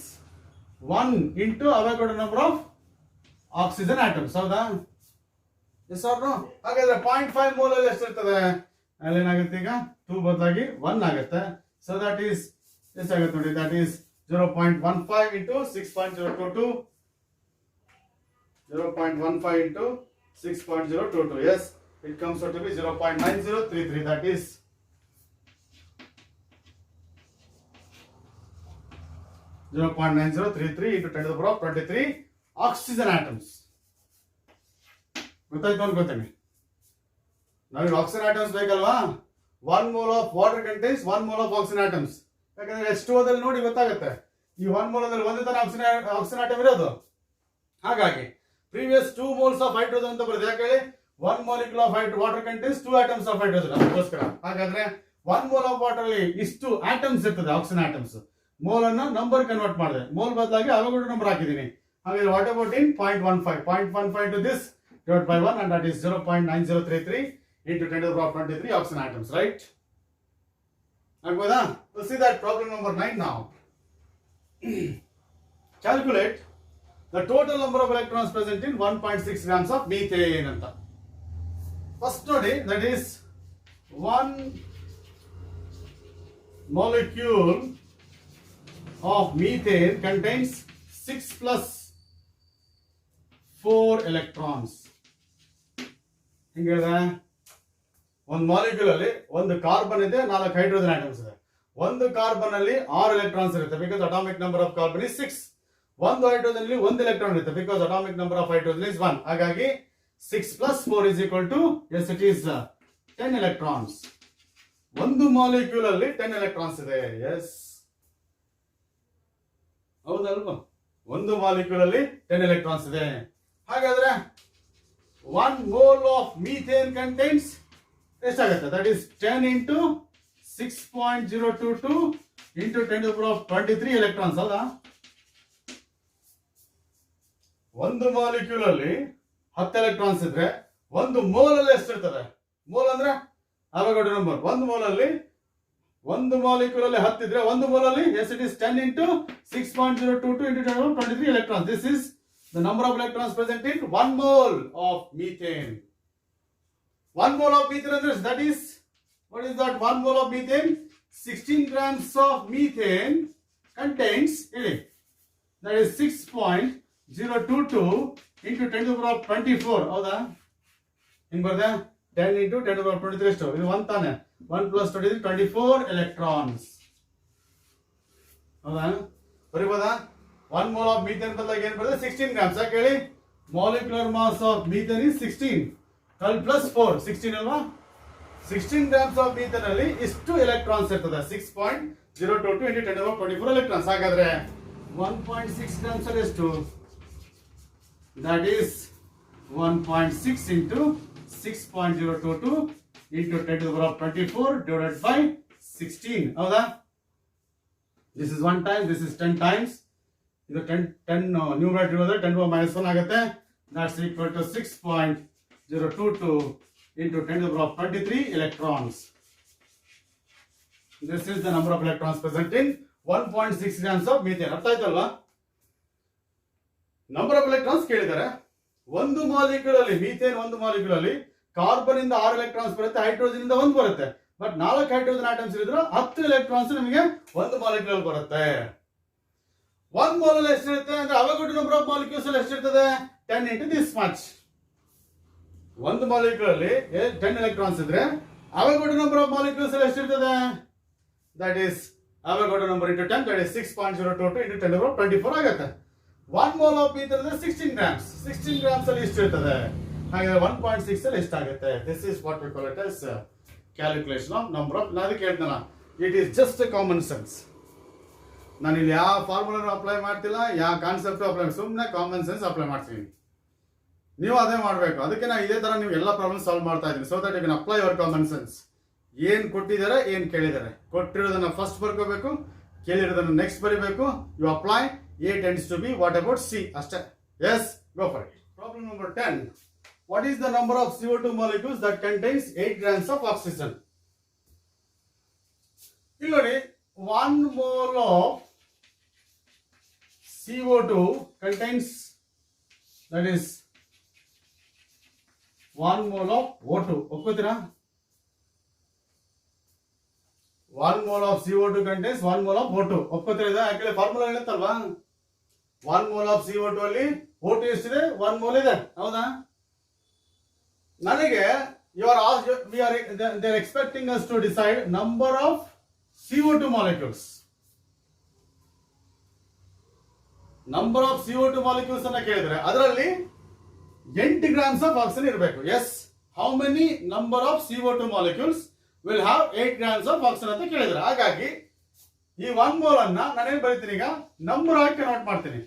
1 into Avogadro number of oxygen atoms. ಹೌದಾ? Yes or no? ಹಾಗಾದ್ರೆ 0.5 mole ಅಲ್ಲಿ ಎಷ್ಟಿರ್ತದೆ? ಅಲ್ಲಿ ಏನಾಗುತ್ತೆ ಈಗ 2 ಬದಲಾಗಿ 1 ಆಗುತ್ತೆ. ಸೊ ದಟ್ ಈಸ್ ಎಷ್ಟಾಗುತ್ತೆ ನೋಡಿ? That is 0.15 into 6.022. 0.15 into 6.022. Yes, it comes out to be 0.9033. That is 0.9033 into 10 to the power of 23 oxygen atoms. ಗೊತ್ತಾಯ್ತು ಅನ್ಕೋತೀನಿ. ನಮಗೆ ಆಕ್ಸಿಜನ್ ಆಟಮ್ಸ್ ಬೇಕಲ್ವಾ? 1 mole of water contains 1 mole of oxygen atoms. ಯಾಕಂದ್ರೆ H2O ದಲ್ಲಿ ನೋಡಿ ಗೊತ್ತಾಗುತ್ತೆ. ಈ 1 mole ಅಲ್ಲಿ ಒಂದೇ ತರ ಆಕ್ಸಿಜನ್ ಆಟಮ್ ಇರೋದು. ಹಾಗಾಗಿ previous 2 moles of hydrogen ಅಂತ ಬರುತ್ತೆ. ಯಾಕೆ ಹೇಳಿ? 1 molecule of water contains 2 atoms of hydrogen. ಅದಕ್ಕೋಸ್ಕರ ಹಾಗಾದ್ರೆ 1 mole of water ಅಲ್ಲಿ ಇಷ್ಟು ಆಟಮ್ಸ್ ಇರ್ತದೆ, ಆಕ್ಸಿಜನ್ ಆಟಮ್ಸ್. ಮೋಲ್ ಅನ್ನು ನಂಬರ್ ಕನ್ವರ್ಟ್ ಮಾಡಿದೆ. ಮೋಲ್ ಬದಲಾಗಿ Avogadro ನಂಬರ್ ಹಾಕಿದ್ದೀನಿ. ಹಾಗಾದ್ರೆ what about in 0.15 to this divided by 1, and that is 0.9033 into 10 to the power of 23 oxygen atoms. Right? ಆಗ್ಬೋದಾ? We'll see that problem number 9 now. Calculate the total number of electrons present in 1.6 grams of methane ಅಂತ. First ನೋಡಿ, that is 1 molecule of methane contains 6 plus 4 electrons. ಹಿಂಗಿದೆ. ಒಂದು molecule ಅಲ್ಲಿ ಒಂದು carbon ಇದೆ, 4 hydrogen atoms ಇದೆ. ಒಂದು ಕಾರ್ಬನ್ ಅಲ್ಲಿ 6 ಎಲೆಕ್ಟ್ರಾನ್ಸ್ ಇರುತ್ತೆ, because atomic number of carbon is 6. ಒಂದು ಹೈಡ್ರೋಜನ್ ಅಲ್ಲಿ 1 ಎಲೆಕ್ಟ್ರಾನ್ ಇರುತ್ತೆ, because atomic number of hydrogen is 1. ಹಾಗಾಗಿ 6 plus 4 is equal to, yes, it is 10 electrons. ಒಂದು ಮಾಲಿಕ್ಯೂಲ್ ಅಲ್ಲಿ 10 ಎಲೆಕ್ಟ್ರಾನ್ಸ್ ಇದೆ. ಎಸ್, ಹೌದಲ್ವಾ? ಒಂದು ಮಾಲಿಕ್ಯೂಲ್ ಅಲ್ಲಿ 10 ಎಲೆಕ್ಟ್ರಾನ್ಸ್ ಇದೆ. ಹಾಗಾದ್ರೆ 1 mole of methane contains ಎಷ್ಟಾಗುತ್ತೆ? That is 10 into 6.022 into 10 to the power of 23 electrons. ಹೌದಾ? ಒಂದು ಮಾಲಿಕ್ಯೂಲ್ ಅಲ್ಲಿ 10 ಎಲೆಕ್ಟ್ರಾನ್ಸ್ ಇದ್ರೆ ಒಂದು ಮೋಲ್ ಅಲ್ಲಿ ಎಷ್ಟಿರ್ತದೆ? ಮೋಲ್ ಅಂದ್ರೆ Avogadro ನಂಬರ್. ಒಂದು ಮೋಲ್ ಅಲ್ಲಿ, ಒಂದು ಮಾಲಿಕ್ಯೂಲ್ ಅಲ್ಲಿ 10 ಇದ್ರೆ ಒಂದು ಮೋಲ್ ಅಲ್ಲಿ, S, it is 10 into 6.022 into 10 to the power of 23 electrons. This is the number of electrons present in 1 mole of methane. 1 mole of methane ಅಂದ್ರೆ that is, what is that? 1 mole of methane, 16 grams of methane contains, that is 6.022 into 10 to the power of 24. ಹೌದಾ? ಹಿಂಗ್ ಬರ್ದೆ? 10 into 10 to the power of 23 ಎಷ್ಟು? ಇದು 1 ತಾನೆ. 1 plus 23, 24 electrons. ಹೌದಾ? ಬರೀಬೋದಾ? 1 mole of methane ಬದಲಾಗಿ ಏನು ಬರ್ತದೆ? 16 grams. ಯಾಕೆ ಹೇಳಿ? Molecular mass of methane is 16. 12 plus 4, 16 ಅಲ್ವಾ? 16 grams of methane ಅಲ್ಲಿ ಇಷ್ಟು ಎಲೆಕ್ಟ್ರಾನ್ಸ್ ಇರ್ತದೆ 6.022 into 10 to the power 24 electrons. ಹಾಗಾದ್ರೆ 1.6 grams ಅಲ್ಲಿ ಎಷ್ಟು? That is 1.6 into 6.022 into 10 to the power 24 divided by 16. ಹೌದಾ? This is 1 time, this is 10 times. ಇದು 10 numerator ಇರೋದ್ರೆ 10 to the minus 1 ಆಗುತ್ತೆ. That's equal to 6.022 into 10 to the power 23 electrons. This is the number of electrons present in 1.6 grams of methane. ಅರ್ಥ ಆಯ್ತಲ್ವಾ? Number of electrons ಕೇಳಿದ್ದಾರೆ. ಒಂದು molecule ಅಲ್ಲಿ methane ಒಂದು molecule ಅಲ್ಲಿ carbon ಇಂದ 6 ಎಲೆಕ್ಟ್ರಾನ್ಸ್ ಬರುತ್ತೆ, ಹೈಡ್ರೋಜನ್ ಇಂದ 1 ಬರುತ್ತೆ. ಬಟ್ 4 ಹೈಡ್ರೋಜನ್ ಆಟಮ್ಸ್ ಇದ್ರೆ 10 ಎಲೆಕ್ಟ್ರಾನ್ಸ್ ನಮಗೆ ಒಂದು ಮಾಲಿಕ್ಯೂಲ್ ಅಲ್ಲಿ ಬರುತ್ತೆ. 1 ಮೋಲ್ ಅಲ್ಲಿ ಎಷ್ಟಿರುತ್ತೆ ಅಂದ್ರೆ ಅವಘಡ ನಂಬರ್ ಆಫ್ ಮಾಲಿಕ್ಯೂಲ್ಸ್ ಅಲ್ಲಿ ಎಷ್ಟಿರ್ತದೆ? 10 into this much. ಒಂದು ಮಾಲಿಕ್ಯೂಲ್ ಅಲ್ಲಿ 10 ಎಲೆಕ್ಟ್ರಾನ್ಸ್ ಇದ್ರೆ ಅವಘಡ ನಂಬರ್ ಆಫ್ ಮಾಲಿಕ್ಯೂಲ್ಸ್ ಅಲ್ಲಿ ಎಷ್ಟಿರ್ತದೆ? ದಟ್ ಈಸ್ ಅವಘಡ number into 10, that is 6.022 into 10 to the power 24 ಆಗುತ್ತೆ. 1 mole of methane ಅಂದ್ರೆ 16 grams. 16 grams ಅಲ್ಲಿ ಎಷ್ಟು ಇರ್ತದೆ? ಹಾಗಾದ್ರೆ 1.6 ಅಲ್ಲಿ ಎಷ್ಟಾಗುತ್ತೆ? This is what we call it as calculation of number of. ನಾನು ಅದಕ್ಕೆ ಹೇಳ್ತಾನ, it is just a common sense. ನಾನು ಇಲ್ಲಿ ಯಾವ ಫಾರ್ಮುಲಾ ಅಪ್ಲೈ ಮಾಡ್ತಿಲ್ಲ, ಯಾವ ಕಾನ್ಸೆಪ್ಟ್ ಅಪ್ಲೈ, ಸುಮ್ಮನೆ ಕಾಮನ್ ಸೆನ್ಸ್ ಅಪ್ಲೈ ಮಾಡ್ತೀನಿ. ನೀವು ಅದೇ ಮಾಡಬೇಕು. ಅದಕ್ಕೆ ನಾನು ಇದೇ ತರ ನೀವು ಎಲ್ಲ ಪ್ರಾಬ್ಲಮ್ ಸಾಲ್ವ್ ಮಾಡ್ತಾ ಇದ್ದೀನಿ. So that you can apply your common sense. ಏನ್ ಕೊಟ್ಟಿದ್ದಾರೆ, ಏನ್ ಕೇಳಿದ್ದಾರೆ, ಕೊಟ್ಟಿರೋದನ್ನ ಫಸ್ಟ್ ಬರ್ಕೋಬೇಕು, ಕೇಳಿರೋದನ್ನ ನೆಕ್ಸ್ಟ್ ಬರೀಬೇಕು. You apply. A tends to be what about C? ಅಷ್ಟೇ. Yes, go for it. Problem number 10. What is the number of CO2 molecules that contains 8 grams of oxygen? ಇಲ್ಲಿ ನೋಡಿ, 1 mole of CO2 contains, that is 1 mole of O2. ಒಪ್ಕೋತೀರಾ? 1 mole of CO2 contains 1 mole of O2. ಒಪ್ಕೋತೀರಾ? ಯಾಕೆ formula ಹೇಳುತ್ತಲ್ವಾ? 1 mole of CO2 ಅಲ್ಲಿ O2 ಎಷ್ಟಿದೆ? 1 mole ಇದೆ. ಹೌದಾ? ನನಗೆ they are expecting us to decide number of CO2 molecules. Number of CO2 molecules ಅನ್ನ ಕೇಳಿದ್ರೆ ಅದರಲ್ಲಿ 8 grams of oxygen ಇರಬೇಕು. Yes, how many number of CO2 molecules will have 8 grams of oxygen ಅಂತ ಕೇಳಿದ್ರೆ, ಹಾಗಾಗಿ ಈ 1 mole ಅನ್ನ ನಾನೇನು ಬರೀತೀನಿ, ಈಗ ನಂಬರ್ ಆಗಿ ಕನ್ವರ್ಟ್ ಮಾಡ್ತೀನಿ.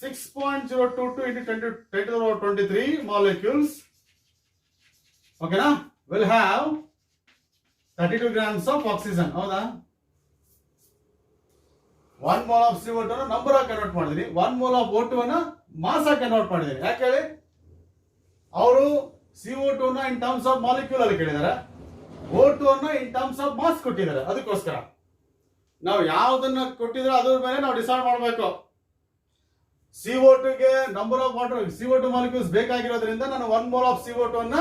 6.022 into 10 to the power 23 molecules, ಓಕೆನಾ, will have 32 grams of oxygen. ಹೌದಾ? 1 mole of CO2 ಅನ್ನು ನಂಬರ್ ಆಗಿ ಕನ್ವರ್ಟ್ ಮಾಡಿದೀನಿ. 1 mole of O2 ಅನ್ನ ಮಾಸ್ ಆಗಿ ಕನ್ವರ್ಟ್ ಮಾಡಿದೀನಿ. ಯಾಕೆ ಹೇಳಿ? ಅವರು CO2 ನ ಇನ್ ಟರ್ಮ್ಸ್ ಆಫ್ ಮಾಲಿಕ್ಯೂಲ್ ಅಲ್ಲಿ ಕೇಳಿದ್ದಾರೆ, O2 ಅನ್ನ ಇನ್ ಟರ್ಮ್ಸ್ ಆಫ್ ಮಾಸ್ ಕೊಟ್ಟಿದ್ದಾರೆ. ಅದಕ್ಕೋಸ್ಕರ ನಾವು ಯಾವ್ದನ್ನ ಕೊಟ್ಟಿದ್ರೆ ಅದ್ರ ಮೇಲೆ ನಾವು ಡಿಸೈಡ್ ಮಾಡಬೇಕು. CO2 ಗೆ number of water CO2 molecules ಬೇಕಾಗಿರೋದ್ರಿಂದ ನಾನು 1 mole of CO2 ಅನ್ನ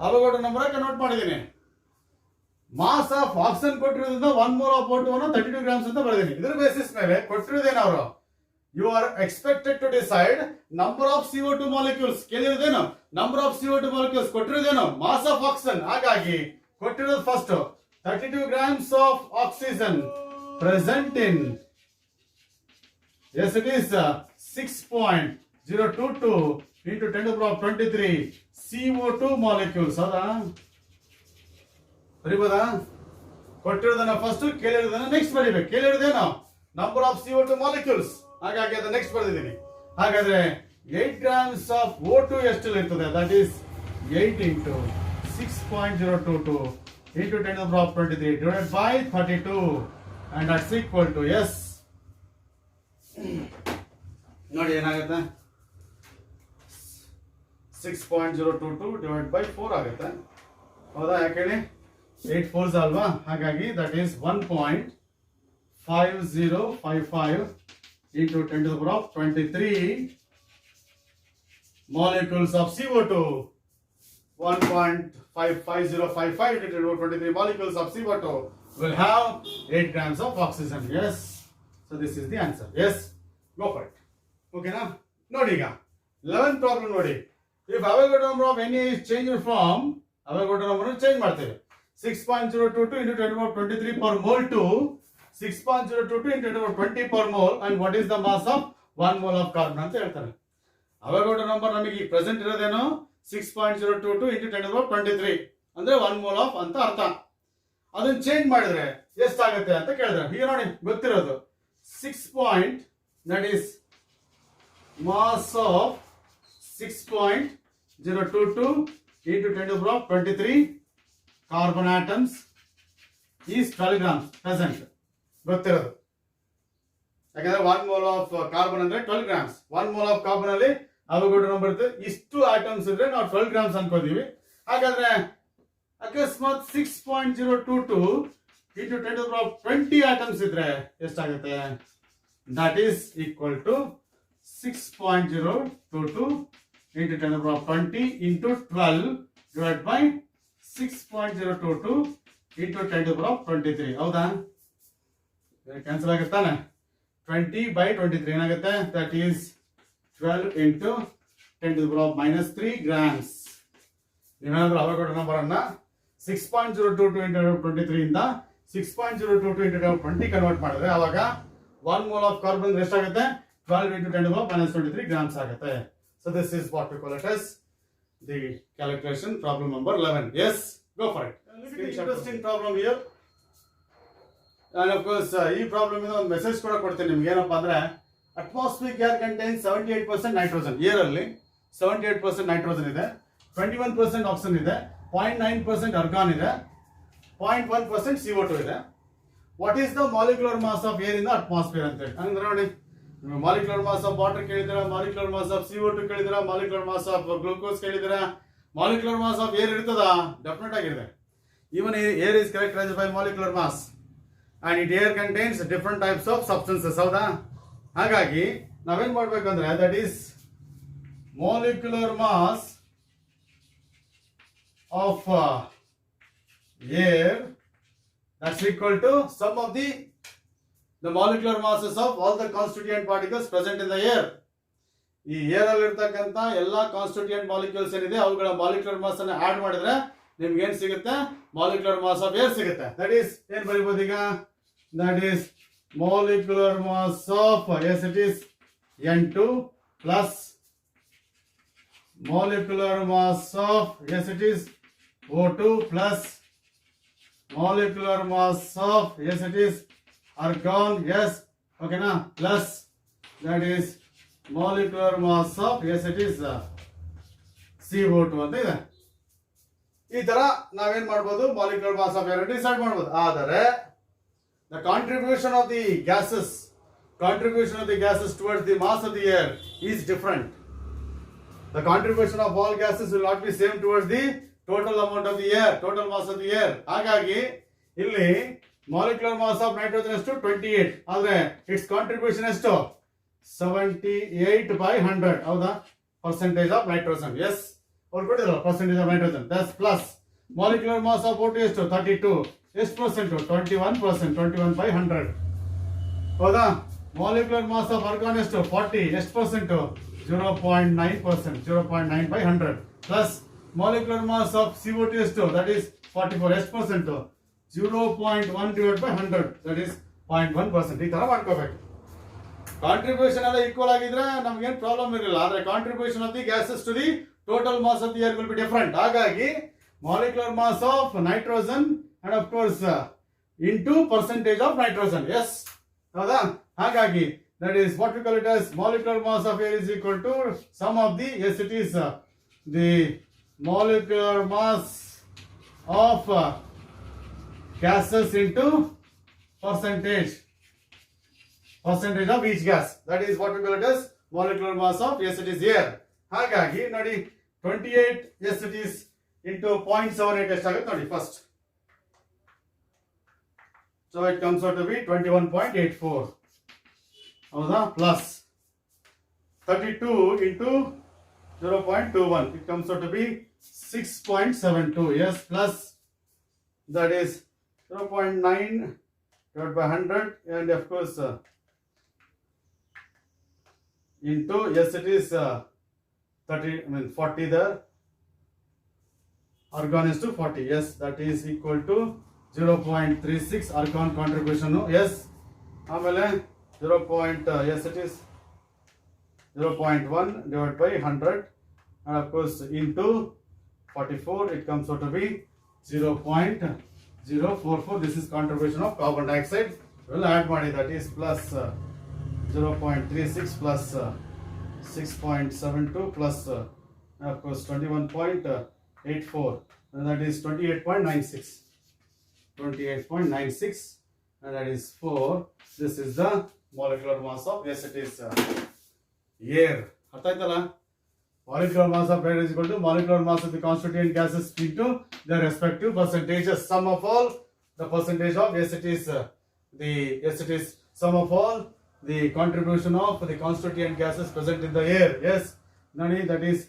ಅವಘಡ ನಂಬರ್ ಆಗಿ ಕನ್ವರ್ಟ್ ಮಾಡಿದ್ದೀನಿ. ಮಾಸ್ ಆಫ್ ಆಕ್ಸಿಜನ್ ಕೊಟ್ಟಿರೋದ್ರಿಂದ 1 mole of O2 ಅನ್ನ 32 grams ಅಂತ ಬರೆದಿದ್ದೀನಿ. ಇದರ ಬೇಸಿಸ್ ಮೇಲೆ ಕೊಟ್ಟಿರೋದೇನು ಅವರು, you are expected to decide number of CO2 molecules. ಕೇಳಿರೋದೇನು? Number of CO2 molecules. ಕೊಟ್ಟಿರೋದೇನು? Mass of oxygen. ಹಾಗಾಗಿ ಕೊಟ್ಟಿರೋದು first 32 grams of oxygen present in, yes it is 6.022 into 10 to the power 23 CO2 molecules. ಹೌದಾ? ಬರೀಬೋದಾ? ಕೊಟ್ಟಿರೋದನ್ನ first, ಕೇಳಿರೋದನ್ನ next ಬರೀಬೇಕು. ಕೇಳಿರೋದೇನು? Number of CO2 molecules. ಹಾಗಾಗಿ ಅದನ್ನ ನೆಕ್ಸ್ಟ್ ಬರೆದಿದ್ದೀನಿ. ಹಾಗಾದ್ರೆ 8 grams of O2 ಎಷ್ಟು ಇರ್ತದೆ? That is 8 into 6.022 into 10 to the power 23 divided by 32, and that's equal to, yes, ನೋಡಿ ಏನಾಗುತ್ತೆ, 6.022 divided by 4 ಆಗುತ್ತೆ. ಹೌದಾ? ಯಾಕೆ ಹೇಳಿ? 8 4s ಅಲ್ವಾ? ಹಾಗಾಗಿ that is 1.5055 into 10 to the power 23 molecules of CO2. 1.5055 into 10 to the power 23 molecules of CO2 will have 8 grams of oxygen. Yes, so this is the answer. Yes, go for it. Okay na? ನೋಡಿ ಈಗ 11th problem ನೋಡಿ. If Avogadro number of Na is changed from, Avogadro number change ಮಾಡ್ತೇವೆ, 6.022 into 10 to the power 23 per mole to 6.022 into 10 to the power 20 per mole, and what is the mass of 1 mole of carbon ಅಂತ ಹೇಳ್ತಾರೆ. Avogadro number ನಮಗೆ present ಇರೋದೇನು? 6.022 into 10 to the power 23. ಅಂದ್ರೆ 1 mole of ಅಂತ ಅರ್ಥ. ಅದನ್ನ change ಮಾಡಿದ್ರೆ ಎಷ್ಟಾಗುತ್ತೆ ಅಂತ ಕೇಳಿದ್ರೆ ಈಗ ನೋಡಿ ಗೊತ್ತಿರೋದು 6. that is mass of 6.022 into 10 to the power 23 carbon atoms is 12 grams present. ಗೊತ್ತಿರೋದು ಯಾಕಂದ್ರೆ 1 mole of carbon ಅಂದ್ರೆ 12 grams. 1 mole of carbon ಅಲ್ಲಿ ಅವಘಡ ನಂಬರ್ ಇರುತ್ತೆ. ಇಷ್ಟು ಆಟಮ್ಸ್ ಇದ್ರೆ ನಾವು 12 grams ಅನ್ಕೋತೀವಿ. ಹಾಗಾದ್ರೆ ಅಕಸ್ಮಾತ್ 6.022 into 10 to the power 20 atoms ಇದ್ರೆ ಎಷ್ಟಾಗುತ್ತೆ? that is equal to 6.022 into 10 to the power 20 into 12 divided by 6.022 into 10 to the power 23. ಹೌದಾ? ಕ್ಯಾನ್ಸಲ್ ಆಗುತ್ತಾನೆ. 20 by 23 ಏನಾಗುತ್ತೆ? that is 12 into 10 to the power minus 3 grams. ನೀವೇನಾದ್ರೂ ಅವಘಡ number ಅನ್ನ 6.022 into 23 ಇಂದ 6.022 into 20 convert ಮಾಡಿದ್ರೆ ಅವಾಗ 1 mole of carbon ಎಷ್ಟಾಗುತ್ತೆ? 12 into 10 to the power minus 23 grams ಆಗುತ್ತೆ. So this is what we call it as the calculation problem number 11. Yes, go for it. Interesting problem here. And of course ಈ problem ಇಂದ ಒಂದು message ಕೂಡ ಕೊಡ್ತೀನಿ ನಿಮ್ಗೆ. ಏನಪ್ಪಾ ಅಂದ್ರೆ atmosphere air contains 78% nitrogen. Air ಅಲ್ಲಿ 78% ನೈಟ್ರೋಜನ್ ಇದೆ, 21% ಆಕ್ಸಿಜನ್ ಇದೆ, 0.9% ಅರ್ಗಾನ್ ಇದೆ, 0.1% CO2 ಇದೆ. What is the molecular mass of air in the atmosphere ಅಂತ ಹೇಳಿ. ಅಂದ್ರೆ ನೋಡಿ, ಮಾಲಿಕ್ಯುಲರ್ ಮಾಸ್ ಆಫ್ ವಾಟರ್ ಕೇಳಿದಿರಾ, ಮಾಲಿಕ್ಯುಲರ್ ಮಾಸ್ ಆಫ್ CO2 ಕೇಳಿದಿರಾ, ಮಾಲಿಕ್ಯುಲರ್ ಮಾಸ್ ಆಫ್ ಗ್ಲೂಕೋಸ್ ಕೇಳಿದಿರಾ, ಮಾಲಿಕ್ಯುಲರ್ ಮಾಸ್ ಆಫ್ ಏರ್ ಇರ್ತದ? ಡೆಫಿನೆಟ್ ಆಗಿರುತ್ತೆ. Even air is characterized by molecular mass and it air contains different types of substances. ಹೌದಾ? ಹಾಗಾಗಿ ನಾವೇನ್ ಮಾಡ್ಬೇಕಂದ್ರೆ that is molecular mass of air that's equal to sum of the molecular masses of all the constituent particles present in the air. ಈ air ಅಲ್ಲಿ ಇರ್ತಕ್ಕಂತ ಎಲ್ಲಾ constituent molecules ಏನಿದೆ ಅವುಗಳ ಮಾಲಿಕ್ಯುಲರ್ ಮಾಸ್ ಅನ್ನು ಆಡ್ ಮಾಡಿದ್ರೆ ನಿಮ್ಗೆ ಏನ್ ಸಿಗುತ್ತೆ? ಮಾಲಿಕ್ಯುಲರ್ ಮಾಸ್ ಆಫ್ ಏರ್ ಸಿಗುತ್ತೆ. ದಟ್ ಈಸ್ ಏನ್ ಬರೀಬಹುದು ಈಗ? that is molecular mass of, yes it is N2 plus molecular mass of, yes it is O2 plus molecular mass of, yes it is argon, yes okay na, plus that is molecular mass of, yes it is CO2 ಅಂತ ಇದೆ. ಈ ತರ ನಾವೇನ್ ಮಾಡಬಹುದು? Molecular mass of air decide ಮಾಡಬಹುದು. ಆದರೆ the contribution of the gases towards the mass of the air is different. The contribution of all gases will not be same towards the total amount of the air, total mass of the air. ಹಾಗಾಗಿ ಇಲ್ಲಿ molecular mass of nitrogen ಎಷ್ಟು? 28. ಆದ್ರೆ its contribution ಎಷ್ಟು? 78/100. ಹೌದಾ? percentage of nitrogen. Yes, ಅವ್ರು ಕೊಟ್ಟಿದ್ರು percentage of nitrogen. That's plus molecular mass of O2 ಎಷ್ಟು? 32. ಎಷ್ಟು ಪರ್ಸೆಂಟ್? 21%. 21/100. ಹೌದಾ? ಮಾಲಿಕ್ಯುಲರ್ ಮಾಸ್ ಆಫ್ ಆರ್ಗಾನ್ ಎಷ್ಟು? 40. ಎಷ್ಟು percent? 0.9%. 0.9/100 plus molecular mass of CO2 ಎಷ್ಟು? That is 44. ಎಷ್ಟು ಪರ್ಸೆಂಟ್? 0.1/100 that is 0.1%. ಈ ತರ ಮಾಡ್ಕೋಬೇಕು. ಕಾಂಟ್ರಿಬ್ಯೂಷನ್ ಎಲ್ಲ ಈಕ್ವಲ್ ಆಗಿದ್ರೆ ನಮ್ಗೇನು ಪ್ರಾಬ್ಲಮ್ ಇರಲಿಲ್ಲ. ಆದ್ರೆ contribution of the gases to the total mass of the air will be different. ಹಾಗಾಗಿ molecular mass of nitrogen and of course into percentage of nitrogen. Yes, ಹೌದಾ? ಹಾಗಾಗಿ that is what we call it as molecular mass of air is equal to sum of the, yes it is the molecular mass of gases into percentage of each gas. That is what we call it as molecular mass of, yes it is air. ಹಾಗಾಗಿ ನೋಡಿ 28, yes it is into 0.78 ಎಷ್ಟಾಗುತ್ತೆ ನೋಡಿ first. So it comes out to be 21.84. ಹೌದಾ? Plus 32 into 0.21. It comes out to be 6.72. Yes, plus that is 0.9 divided by 100 and of course into, yes it is 40 there. Argon is to 40. Yes, that is equal to 0.36 argon contribution. Yes, ಆಮೇಲೆ 0. Yes it is 0.1 divided by 100 and of course into 44 it comes out to be 0.044. This is contribution of carbon dioxide. We'll add money, that is plus 0.36 plus 6.72 plus of course 21.84, and that is 28.96. 28.96, and that is 4. This is the molecular mass of, yes, it is air. Arthaitala? Molecular mass of air is equal to molecular mass of the constituent gases into their respective percentages. Sum of all the percentage of, yes, it is sum of all the contribution of the constituent gases present in the air. Yes, Nani, that is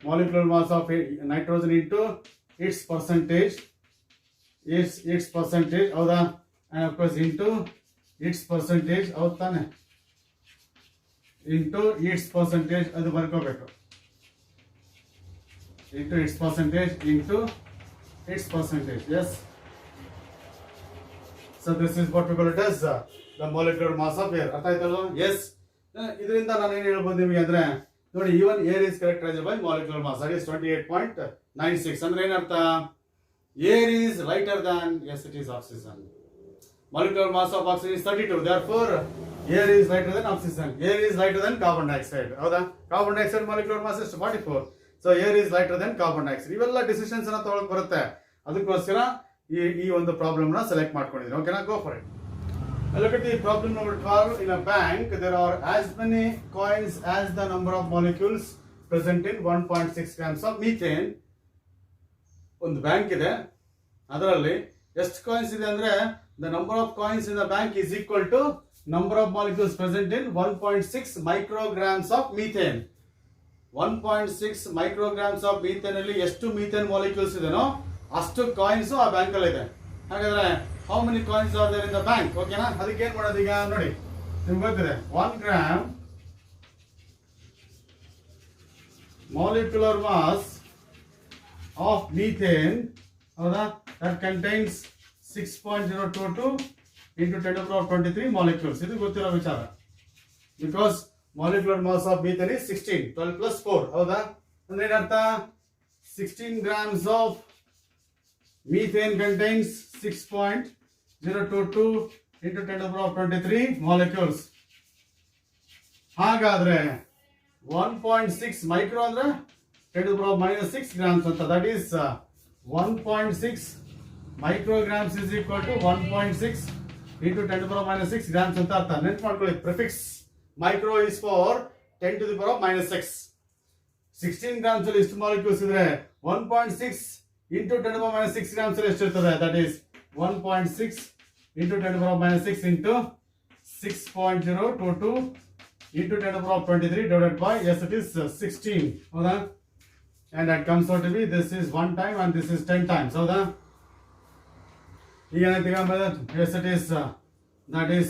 molecular mass of nitrogen into its percentage. Its percentage, and of course into its percentage, into its percentage, adu barkobeku. Into its percentage, yes. So this is what we call it as the molecular mass of air. Artha aitalla? Yes. ಇದರಿಂದ ನಾನು ಏನು ಹೇಳ್ಬೋದು ನಿಮಗೆ ಅಂದ್ರೆ ನೋಡಿ, even air is characterized by molecular mass, that is 28.96. ಅಂದ್ರೆ ಏನರ್ಥ? Air is lighter than, yes, it is oxygen. Molecular mass of oxygen is 32. Therefore, air is lighter than oxygen. Air is lighter than carbon dioxide. ಹೌದಾ? Carbon dioxide molecular mass is 44. So air is lighter than carbon dioxide. ಇವೆಲ್ಲ decisions ಅನ್ನ ತಗೊಳಕ್ ಬರುತ್ತೆ. ಅದಕ್ಕೋಸ್ಕರ ಈ ಒಂದು problem ನ select ಮಾಡ್ಕೊಂಡಿದ್ದೀನಿ. ಓಕೆನಾ? ಗೋ for it. Look at the problem number 12. In a bank, there are as many coins as the number of molecules present in 1.6 grams of methane. ಒಂದು ಬ್ಯಾಂಕ್ ಇದೆ, ಅದರಲ್ಲಿ ಎಷ್ಟು ಕಾಯಿನ್ಸ್ ಇದೆ ಅಂದ್ರೆ the number of coins in the bank is equal to number of molecules present in 1.6 micrograms of methane. 1.6 micrograms of methane ಅಲ್ಲಿ ಎಷ್ಟು methane molecules ಇದೆನೋ ಅಷ್ಟು coins ಆ ಬ್ಯಾಂಕ್ ಅಲ್ಲಿ ಇದೆ. ಹಾಗಾದ್ರೆ how many coins are there in the bank? ಓಕೆನಾ? ಅದಕ್ಕೆ ಏನ್ ಮಾಡೋದು ಈಗ ನೋಡಿ, ನಿಮ್ಗೆ ಗೊತ್ತಿದೆ 1 gram molecular mass of methane, that contains 6.022 into 10 to the power 23 molecules. ಇದು ಗೊತ್ತಿರೋ ವಿಚಾರ. Because molecular mass of methane is 16, 12 plus 4. ಹೌದಾ? ಅಂದ್ರೆ ಏನರ್ಥ? 16 grams of methane contains 6.022 into 10 to the power 23 molecules. ಹಾಗಾದ್ರೆ 1.6 micro ಅಂದ್ರೆ 10 to the power minus 6 grams ಅಂತ. That is 1.6 micrograms is equal to 1.6 into 10 to the power minus 6 grams ಅಂತ ಅರ್ಥ. ನೆನ್ಪು ಮಾಡ್ಕೊಳ್ಳಿ, prefix micro is for 10 to the power minus 6. 16 grams ಅಲ್ಲಿ ಇಷ್ಟು molecules ಇದ್ರೆ 1.6 into 10 to the power minus 6 grams ಅಲ್ಲಿ ಎಷ್ಟು ಇರ್ತದೆ? That is 1.6 into 10 to the power minus 6 into 6.022 into 10 to the power 23 divided by, yes, it is 16. ಹೌದಾ? And that comes out to be, this is 1 time and this is 10 times. ಹೌದಾ? ಈಗ ಏನಾಯ್ತು? yes, it is that is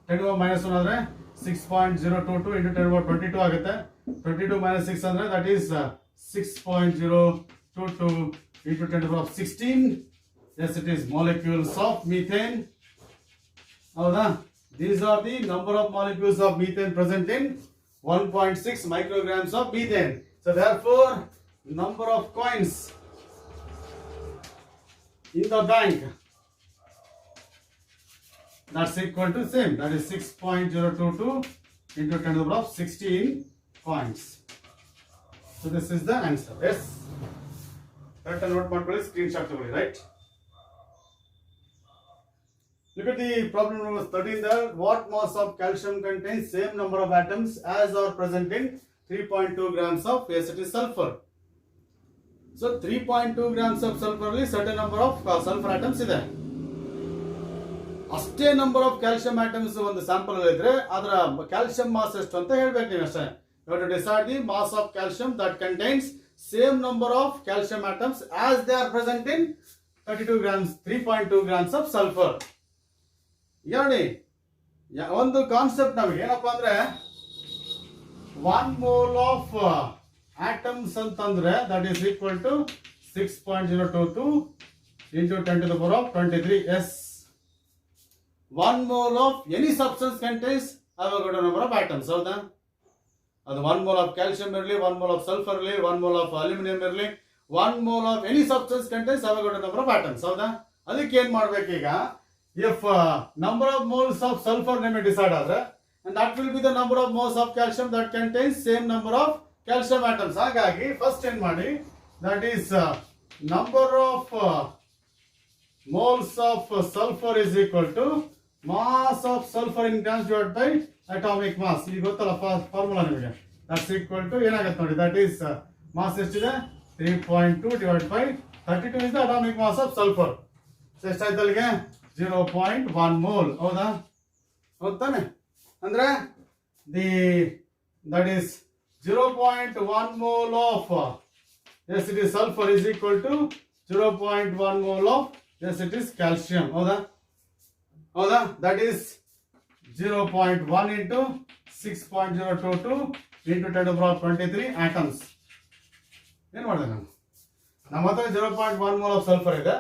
10 to the power minus 1 ಆದ್ರೆ 6.022 into 10 to the power 22 ಆಗುತ್ತೆ. 22 minus 6 ಅಂದ್ರೆ that is 6.022 into 10 to the power 16. Yes, it is molecules of methane. ಹೌದಾ? These are the number of molecules of methane present in 1.6 micrograms of methane. So therefore, number of coins in the bank, that's equal to same, that is 6.022 into 10 to the power 16 coins. So this is the answer. Yes, correct. Note ಮಾಡ್ಕೊಳ್ಳಿ, screenshot ತಗೊಳ್ಳಿ, right? Look at the problem number 13 there. What mass of calcium contains same number of atoms as are present in 3.2 grams of, yes, it is sulfur. So 3.2 grams of sulfur ಅಲ್ಲಿ certain number of sulfur atoms ಇದೆ. ಅಷ್ಟೇ number of calcium atoms ಒಂದು sample ಅಲ್ಲಿ ಇದ್ರೆ ಅದರ calcium mass ಎಷ್ಟು ಅಂತ ಹೇಳ್ಬೇಕು ನೀವು ಅಷ್ಟೇ. You have to decide the mass of calcium that contains same number of calcium atoms as they are present in 32 grams, 3.2 grams of sulfur. ನೋಡಿ, ಒಂದು ಕಾನ್ಸೆಪ್ಟ್ ನಮಗೆ ಏನಪ್ಪಾ ಅಂದ್ರೆ 1 mole of atoms ಅಂತಂದ್ರೆ that is equal to 6.022 into 10 to the power of 23. Yes, 1 mole of any substance contains Avogadro number of atoms. ಹೌದಾ? ಅದು 1 mole of calcium ಇರಲಿ, 1 mole of sulfur ಇರಲಿ, 1 mole of aluminum ಇರಲಿ, 1 mole of any substance contains Avogadro number of atoms. ಹೌದಾ? ಅದಕ್ಕೆ ಏನ್ ಮಾಡ್ಬೇಕು ಈಗ? If number of moles of sulfur name decide ಆದ್ರೆ, and that will be the number of moles of calcium that contains same number of calcium atoms. ಹಾಗಾಗಿ first ಏನ್ ಮಾಡಿ, that is number of moles of sulfur is equal to mass of sulfur in grams divided by atomic mass. ಈಗ ಗೊತ್ತಲ್ಲ formula ನಿಮಗೆ. That's equal to ಏನಾಗುತ್ತೆ ನೋಡಿ, that is mass ಎಷ್ಟಿದೆ 3.2 divided by 32 is the atomic mass of sulfur. So ಎಷ್ಟಾಯ್ತು ಅಲ್ಲಿಗೆ 0.1 mole. ಹೌದಾ? ಹೌದಾನೆ? ಅಂದ್ರೆ that is 0.1 mole of yes it is sulfur is equal to 0.1 mole of yes it is calcium. ಹೌದಾ? ಹೌದಾ? That is 0.1 into 6.022 into 10 to the power 23 atoms. ಏನು ಮಾಡಿದೆ ನಾನು? ನಮ್ಮ ಹತ್ರ 0.1 mole of sulfur ಇದೆ,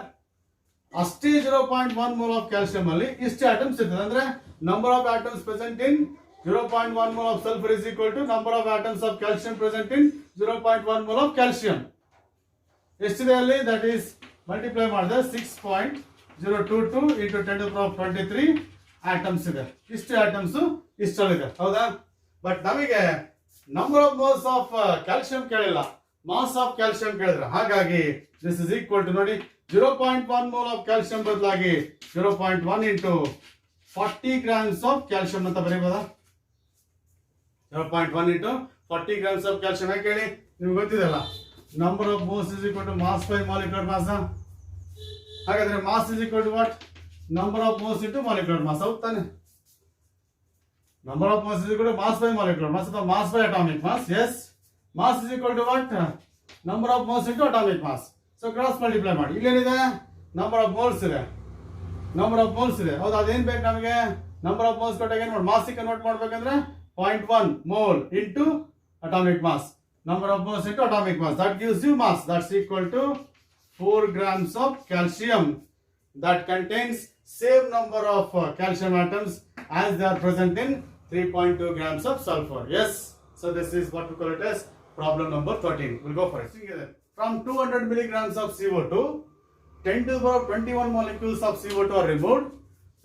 ಅಷ್ಟೇ 0.1 mole of calcium ಅಲ್ಲಿ ಇಷ್ಟು ಆಟಮ್ಸ್ ಇರ್ತದೆ. ಅಂದ್ರೆ number of atoms present in 0.1 mole of sulfur is equal to number of atoms of calcium present in 0.1 mole of calcium. ಎಷ್ಟಿದೆ ಅಲ್ಲಿ? ದಟ್ ಈಸ್ ಮಲ್ಟಿಪ್ಲೈ ಮಾಡಿದ್ರೆ 6.022 into 10 to the power 23 atoms ಇದೆ. ಇಷ್ಟು atoms ಇಷ್ಟಲ್ಲಿದೆ. ಹೌದಾ? But ನಮಗೆ number of moles of calcium ಕೇಳಿಲ್ಲ, mass of calcium ಕೇಳಿದ್ರೆ. ಹಾಗಾಗಿ ದಿಸ್ ಇಸ್ ಈಕ್ವಲ್ ಟು ನೋಡಿ 0.1 mole ಆಫ್ ಕ್ಯಾಲ್ಸಿಯಂ ಬದಲಾಗಿ 0.1 into 40 grams ಆಫ್ ಕ್ಯಾಲ್ಸಿಯಂ ಅಂತ ಬರೀಬೋದಾ? 0.1 into 40 grams ಆಫ್ ಕ್ಯಾಲ್ಸಿಯಂ. ಯಾಕೆ ಹೇಳಿ? ನಿಮ್ಗೆ ಗೊತ್ತಿದೆಲ್ಲ, number of moles is equal to mass by molecular mass. ಹಾಗಾದ್ರೆ mass is equal to what? Number of moles into molecular mass. ಹೌದು ತಾನೆ? Number of moles is equal to mass by molecular mass ಅಥವಾ mass by atomic mass. Yes, mass is equal to what? Number of moles into atomic mass. So cross multiply ಮಾಡಿ. ಇಲ್ಲೇನಿದೆ? Number of moles ಇದೆ, number of moles ಇದೆ. ಹೌದು, ಅದೇನ್ ಬೇಕು ನಮಗೆ? Number of moles ಕೊಟ್ಟಾಗ ಏನ್ ಮಾಡಿ, ಮಾಸ್ ಕನ್ವರ್ಟ್ ಮಾಡ್ಬೇಕಂದ್ರೆ 0.1 mole into atomic mass. Number of moles into atomic mass. That gives you mass. That's equal to 4 grams of calcium that contains same number of calcium atoms as they are present in 3.2 grams of sulfur. Yes. So this is what we call it as problem number 13. We'll go for it. From 200 milligrams of CO2, 10 to the power 21 molecules of CO2 are removed.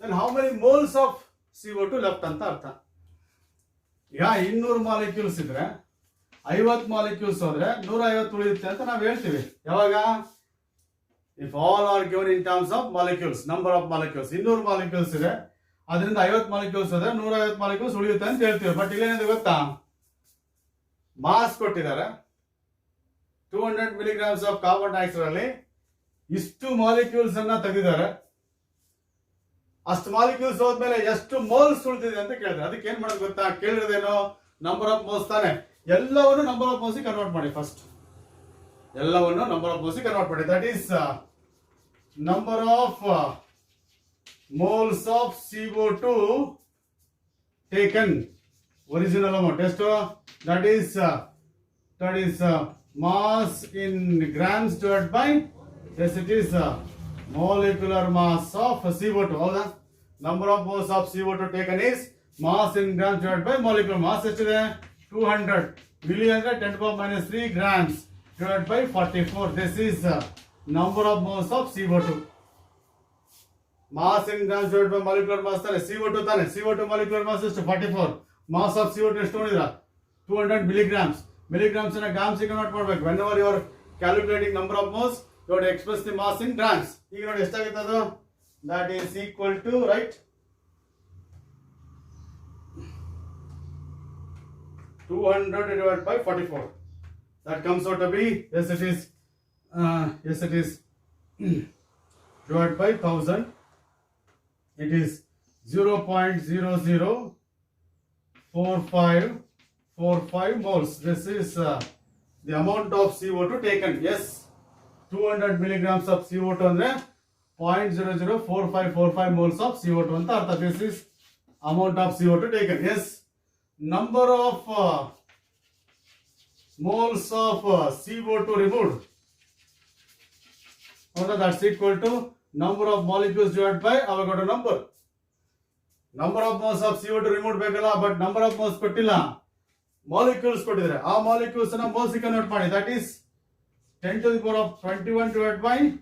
Then how many moles of CO2 left ಅಂತ ಅರ್ಥ. ಈಗ 200 molecules ಇದ್ರೆ 50 molecules ಹೋದ್ರೆ 150 ಉಳಿಯುತ್ತೆ ಅಂತ ನಾವು ಹೇಳ್ತೀವಿ. ಯಾವಾಗ? If all are given in terms of molecules, number of molecules. 200 molecules ಇದೆ, ಅದರಿಂದ 50 ಮಾಲಿಕ್ಯೂಲ್ಸ್ ಹೋದ್ರೆ 150 ಮಾಲಿಕ್ಯೂಲ್ಸ್ ಉಳಿಯುತ್ತೆ ಅಂತ ಹೇಳ್ತೀವಿ. ಬಟ್ ಇಲ್ಲೇನಿದೆ ಗೊತ್ತಾ? ಮಾಸ್ ಕೊಟ್ಟಿದ್ದಾರೆ 200 milligrams ಆಫ್ ಕಾರ್ಬನ್ ಡೈಆಕ್ಸೈಡ್ ಅಲ್ಲಿ ಇಷ್ಟು ಮಾಲಿಕ್ಯೂಲ್ಸ್ ಅನ್ನ ತೆಗೆದಿದ್ದಾರೆ. ಅಷ್ಟು ಮಾಲಿಕ್ಯೂಲ್ಸ್ ಹೋದ್ಮೇಲೆ ಎಷ್ಟು ಮೋಲ್ಸ್ ಉಳಿದಿದೆ ಅಂತ ಕೇಳಿದ್ರೆ ಅದಕ್ಕೆ ಏನ್ ಮಾಡೋದು ಗೊತ್ತಾ? ಕೇಳಿರೋದೇನೋ ನಂಬರ್ ಆಫ್ ಮೋಲ್ಸ್ ತಾನೆ. ಎಲ್ಲವನ್ನು ನಂಬರ್ ಆಫ್ ಮೋಲ್ಸ್ ಕನ್ವರ್ಟ್ ಮಾಡಿ. ಫಸ್ಟ್ ಎಲ್ಲವನ್ನು ನಂಬರ್ ಆಫ್ ಮೋಲ್ಸ್ ಕನ್ವರ್ಟ್ ಮಾಡಿ. That is number of moles of CO2 taken, original amount ಎಷ್ಟು? That is mass in grams divided by yes it is molecular mass of CO2. ಹೌದಾ? Number of moles of CO2 taken is mass in grams divided by molecular mass. ಎಷ್ಟಿದೆ? 200 milli ಅಂದ್ರೆ 10 to the power -3 grams divided by 44. This is number of moles of CO2. mass in grams divided by molecular mass ತಾನೆ, CO2 ತಾನೆ. CO2 molecular mass ಎಷ್ಟು? 44. mass of CO2 ಎಷ್ಟು ನೋಡಿದ್ರ? 200 milligrams. milligrams ಅನ್ನ grams ಗೆ convert ಮಾಡಬೇಕು. whenever you are calculating number of moles, you have to express the mass in grams. ಈಗ ನೋಡಿ ಎಷ್ಟಾಗುತ್ತೆ ಅದು? that is equal to, right, 200 divided by 44. That comes out to be, yes it is divided by 1000. It is 0.004545 moles. This is the amount of CO2 taken. Yes, 200 milligrams of CO2 ಅಂದ್ರೆ 0.004545 moles of CO2 ಅಂತ ಅರ್ಥ. This is amount of CO2 taken. Yes, number of moles of CO2 removed. That's equal to number of molecules divided by Avogadro number. Number of moles of CO2 removed ಬೇಕಲ್ಲ, but number of moles ಕೊಟ್ಟಿಲ್ಲ, molecules ಕೊಟ್ಟಿದ್ದಾರೆ. ಆ molecules ಅನ್ನ moles convert ಮಾಡಿ. That is 10 to the power of 21 divided by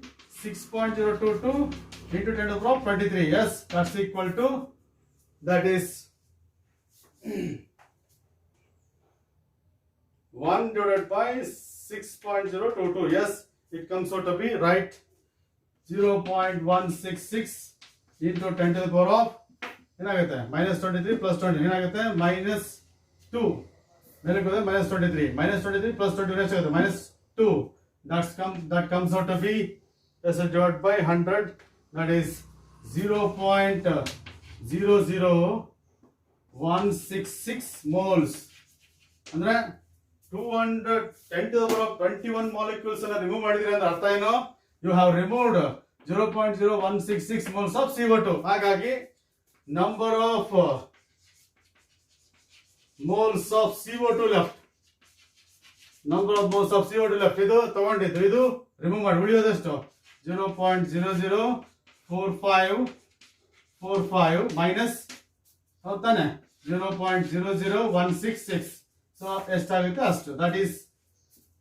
6.022 into 10 to the power of 23. Yes, that's equal to, that is 1 divided by 6.022. Yes, it comes out to be right 0.166 into 10 to the power of ಏನಾಗುತ್ತೆ -23 plus 20 ಏನಾಗುತ್ತೆ -2 ಮೇಲಕ್ಕೆ ಹೋದ್ರೆ -23 -23 plus 20 ಎಷ್ಟಾಗುತ್ತೆ -2. that comes out to be as a divided by 100, that is 0.00166 moles. ಅಂದ್ರೆ 210 to the power of 21 molecules ಅನ್ನು remove ಮಾಡಿದ್ರಿ ಅಂದ್ರೆ ಅರ್ಥ ಏನು? You have removed 0.0166 moles of CO2. ಹಾಗಾಗಿ number of moles of CO2 left, number of moles of CO2 left, ಇದು ತಗೊಂಡಿದ್ದು, ಇದು ರಿಮೂವ್ ಮಾಡಿ ಉಳಿಯೋದಷ್ಟು 0.004545 ಮೈನಸ್ ಹೌದಾನೆ 0.00166. ಸೊ ಎಷ್ಟಾಗುತ್ತೆ ಅಷ್ಟು, that is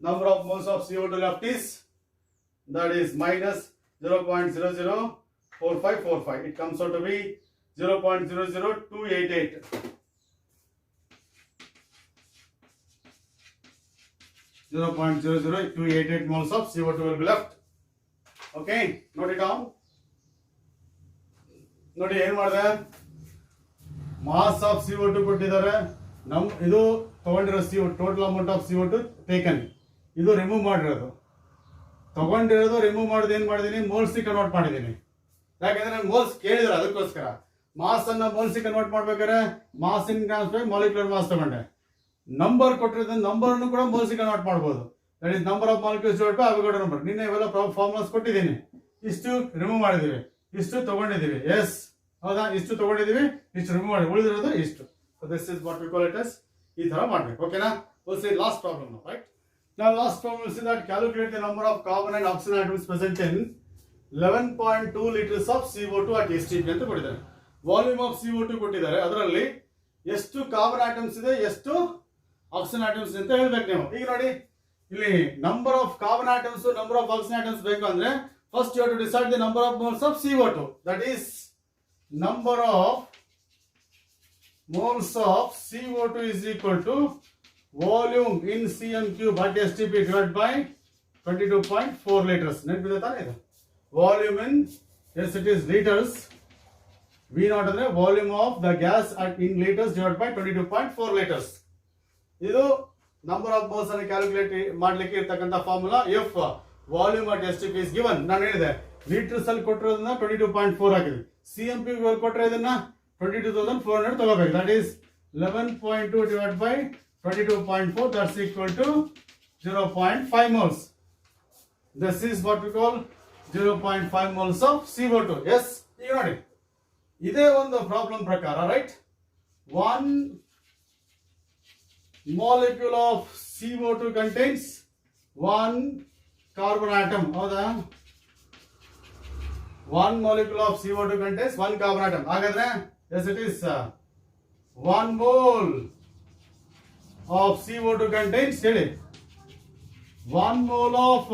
number of moles of CO2 left is, that is minus 0.004545. It comes out to be 0.00288. 0.00288 moles of CO2 will be left. Okay, note it down. ನೋಡಿ ಏನು ಮಾಡಿದೆ, mass of CO2 ಕೊಟ್ಟಿದ್ದಾರೆ, ಇದು ತಗೊಂಡಿರೋ total amount of CO2 taken, ಇದು remove ಮಾಡಿರೋದು, ತಗೊಂಡಿರೋದು remove ಮಾಡೋದು ಏನು ಮಾಡಿದೀನಿ, ಮೋಲ್ಸ್ ಕನ್ವರ್ಟ್ ಮಾಡಿದೀನಿ. ಯಾಕಂದ್ರೆ ನಾನು ಮೋಲ್ಸ್ ಕೇಳಿದ್ರೆ ಅದಕ್ಕೋಸ್ಕರ ಮಾಸ್ ಅನ್ನ ಮೋಲ್ಸ್ ಕನ್ವರ್ಟ್ ಮಾಡ್ಬೇಕಾದ್ರೆ ಮಾಸ್ ಇನ್ ಮಾಲಿಕ್ಯುಲರ್ ಮಾಸ್ ತಗೊಂಡೆ. ನಂಬರ್ ಕೊಟ್ಟಿರೋದು ನಂಬರ್ ಕೂಡ ಮೋಲ್ಸ್ ಕನ್ವರ್ಟ್ ಮಾಡಬಹುದು. That is number of molecules ಅವಘಡ ನಂಬರ್. ನಿನ್ನೆ ಇವೆಲ್ಲ ಫಾರ್ಮುಲಾಸ್ ಕೊಟ್ಟಿದ್ದೀನಿ. ಇಷ್ಟು ರಿಮೂವ್ ಮಾಡಿದೀವಿ, ಇಷ್ಟು ತಗೊಂಡಿದೀವಿ. ಎಸ್ ಹೌದಾ, ಇಷ್ಟು ತಗೊಂಡಿದೀವಿ, ಇಷ್ಟು ರಿಮೂವ್ ಮಾಡಿ, ಉಳಿದಿರೋದು ಇಷ್ಟು. So this is what we call it as. ಈ ತರ ಮಾಡ್ಬೇಕು. ಓಕೆನಾ? Will see last problem now, right? Now last problem is that calculate the number of carbon and oxygen atoms present in 11.2 liters of CO2 at STP ಅಂತ ಕೊಟ್ಟಿದ್ದಾರೆ. Volume of CO2 ಕೊಟ್ಟಿದ್ದಾರೆ, ಅದರಲ್ಲಿ ಎಷ್ಟು carbon atoms ಇದೆ, ಎಷ್ಟು oxygen atoms ಅಂತ ಹೇಳ್ಬೇಕು ನೀವು. ಈಗ ನೋಡಿ ಇಲ್ಲಿ number of carbon atoms, number of oxygen atoms ಬೇಕು ಅಂದ್ರೆ first you have to decide the number of moles of CO2. That is number of moles of CO2 is equal to volume in cm cube at STP divided by 22.4 liters. ನೆನಪಿದೆ ತಾನೇ ಇದು? Volume in, yes it is liters, V naught ಅಂದ್ರೆ volume of the gas in litres divide by 22.4 liters. ಇದು number of moles ಅನ್ನು calculate ಮಾಡ್ಲಿಕ್ಕೆ ಇರ್ತಕ್ಕಂಥ formula. F volume at STP is given. ನಾನು ಹೇಳಿದೆ ಲೀಟರ್ಸ್ ಅಲ್ಲಿ ಕೊಟ್ಟಿರೋದನ್ನ 22.4 ಆಗಿದೆ. CMP ಕೊಟ್ಟರೆ ಇದನ್ನ 22,400 ತಗೋಬೇಕು. That is 11.2 divided by 22.4, that's equal to 0.5 moles. This is what we call 0.5 moles of CO2. Yes, ಈಗ ನೋಡಿ ಇದೇ ಒಂದು ಪ್ರಾಬ್ಲಮ್ ಪ್ರಕಾರ, right, 1 molecule of CO2 contains 1 carbon atom. ಹೌದಾ? 1 molecule of CO2 contains 1 carbon atom. ಹಾಗಾದ್ರೆ yes it is 1 mole of CO2 contains, ಹೇಳಿ, 1 mole of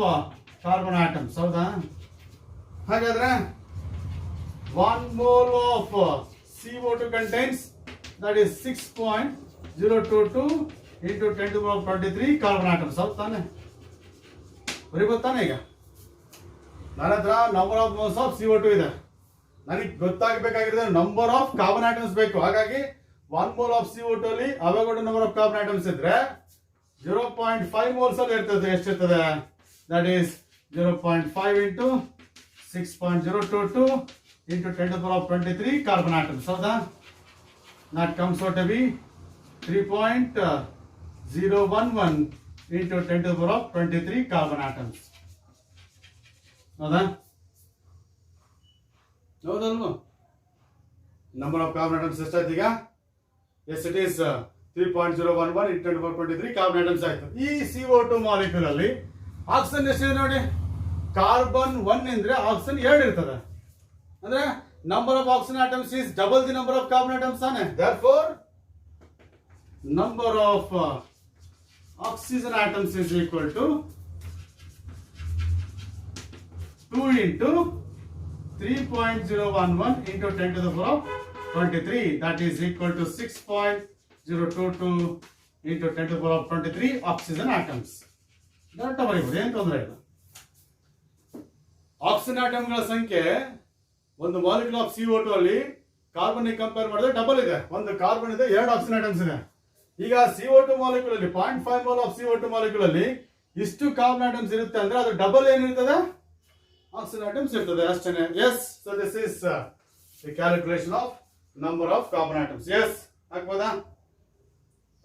carbon atoms. ಹೌದಾ? ಹಾಗಾದ್ರೆ 1 mole of CO2 contains, that is 6.022 into 10 to the power 23 carbon atoms. ಹೌದು ತಾನೆ? ಬರೀಬೋತಾನೆ? ಈಗ ನನ್ನ ಹತ್ರ number of moles of CO2 ಇದೆ, ನನಗೆ ಗೊತ್ತಾಗಬೇಕಾಗಿರೋದು ನಂಬರ್ ಆಫ್ ಕಾರ್ಬನ್ ಆಟಮ್ಸ್ ಬೇಕು. ಹಾಗಾಗಿ 1 mole of CO2 ಅಲ್ಲಿ ಅವಘಡ ನಂಬರ್ ಆಫ್ ಕಾರ್ಬನ್ ಆಟಮ್ಸ್ ಇದ್ರೆ 0.5 moles ಅಲ್ಲಿ ಇರ್ತದೆ. ಎಷ್ಟಿರ್ತದೆ? That is 0.5 into 6.022 into 10 to the power 23 carbon atoms. ಹೌದಾ? that comes out to be 3.011 into 10 to the power 23 carbon atoms. ಹೌದಾ? ಹೌದಲ್ವ? ನಂಬರ್ ಆಫ್ ಕಾರ್ಬನ್ ಆಟಮ್ಸ್ ಎಷ್ಟಾಯ್ತು ಈಗ? Yes it is 3.011 into 10 to the power 23 carbon atoms ಆಯ್ತು. ಈ CO2 molecule ಅಲ್ಲಿ oxygen ಎಷ್ಟಿದೆ ನೋಡಿ, ಕಾರ್ಬನ್ 1 ಅಂದ್ರೆ ಆಕ್ಸಿಜನ್ 2 ಇರ್ತದೆ. ಅಂದ್ರೆ number of oxygen atoms is double the number of carbon atoms ತಾನೆ. therefore number of oxygen atoms is equal to 2 into 3.011 into 10 to the power of 23, that is equal to 6.022 into 10 to the power of 23 oxygen atoms. Direct ಬರೀಬಹುದು, ಏನು ತೊಂದರೆ ಇಲ್ಲ. Oxygen ಆಟಮ್ಗಳ ಸಂಖ್ಯೆ ಒಂದು molecule of CO2 ಅಲ್ಲಿ carbon compare ಮಾಡಿದ್ರೆ double ಇದೆ. ಒಂದು carbon ಇದೆ, 2 ಆಕ್ಸಿಜನ್ ಆಟಮ್ಸ್ ಇದೆ. ಈಗ CO2 ಮಾಲಿಕ್ಯೂಲ್ ಅಲ್ಲಿ 0.5 ಮೋಲ್ ಆಫ್ CO2 ಮಾಲಿಕ್ಯೂಲ್ ಅಲ್ಲಿ ಇಷ್ಟು ಕಾರ್ಬನ್ ಆಟಮ್ಸ್ ಇರುತ್ತೆ ಅಂದ್ರೆ ಅದು ಡಬಲ್ ಏನಿರ್ತದೆ, ಆಕ್ಸಿಜನ್ ಆಟಮ್ಸ್ ಇರ್ತದೆ ಅಷ್ಟೇನೆ. Yes, so this is the calculation of number of carbon atoms. Yes ಆಗ್ಬೋದಾ?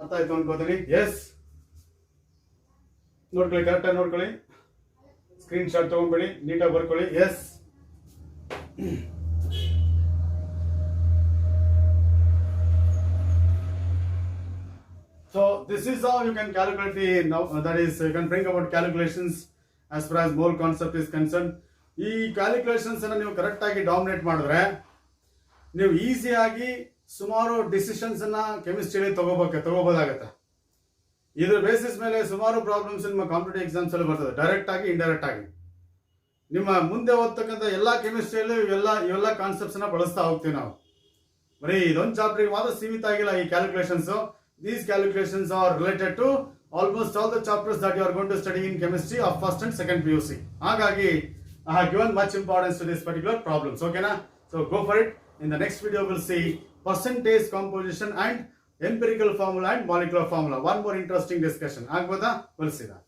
ಅರ್ಥ ಆಯ್ತು ಅನ್ಕೋತೀನಿ. ಎಸ್, ನೋಡ್ಕೊಳ್ಳಿ, ಕರೆಕ್ಟಾಗಿ ನೋಡ್ಕೊಳ್ಳಿ, ಸ್ಕ್ರೀನ್ ಶಾಟ್ ತಗೊಂಡ್ಬಿಡಿ, ನೀಟಾಗಿ ಬರ್ಕೊಳ್ಳಿ. Yes, so this is how you can calculate the that is you can bring about calculations as far as mole concept is concerned. ಈ ಕ್ಯಾಲ್ಕುಲೇಷನ್ಸ್ ಅನ್ನ ನೀವು ಕರೆಕ್ಟ್ ಆಗಿ ಡಾಮಿನೇಟ್ ಮಾಡಿದ್ರೆ ನೀವು ಈಸಿಯಾಗಿ ಸುಮಾರು ಡಿಸಿಷನ್ಸ್ ಅನ್ನ ಕೆಮಿಸ್ಟ್ರಿಯಲ್ಲಿ ತಗೋಬೋದಾಗತ್ತೆ. ಇದ್ರ ಬೇಸಿಸ್ ಮೇಲೆ ಸುಮಾರು ಪ್ರಾಬ್ಲಮ್ಸ್ ನಿಮ್ಮ ಕಾಂಪಿಟೇಟಿವ್ ಎಕ್ಸಾಮ್ಸ್ ಅಲ್ಲಿ ಬರ್ತದೆ, ಡೈರೆಕ್ಟ್ ಆಗಿ ಇಂಡೈರೆಕ್ಟ್ ಆಗಿ. ನಿಮ್ಮ ಮುಂದೆ ಓದ್ತಕ್ಕಂಥ ಎಲ್ಲಾ ಕೆಮಿಸ್ಟ್ರಿಯಲ್ಲೂ ಇವೆಲ್ಲ ಕಾನ್ಸೆಪ್ಟ್ಸ್ ಅನ್ನ ಬಳಸ್ತಾ ಹೋಗ್ತೀವಿ ನಾವು. ಬರೀ ಇದೊಂದು ಚಾಪ್ಟರ್ಗೆ ಮಾತ್ರ ಸೀಮಿತ ಆಗಿಲ್ಲ ಈ calculations. These calculations are related to almost all the chapters that you are going to study in chemistry of first and second PUC. Hagagi, I have given much importance to this particular problems. Okay na? So go for it. In the next video, we'll see percentage composition and empirical formula and molecular formula. One more interesting discussion. Agboda, we'll see that.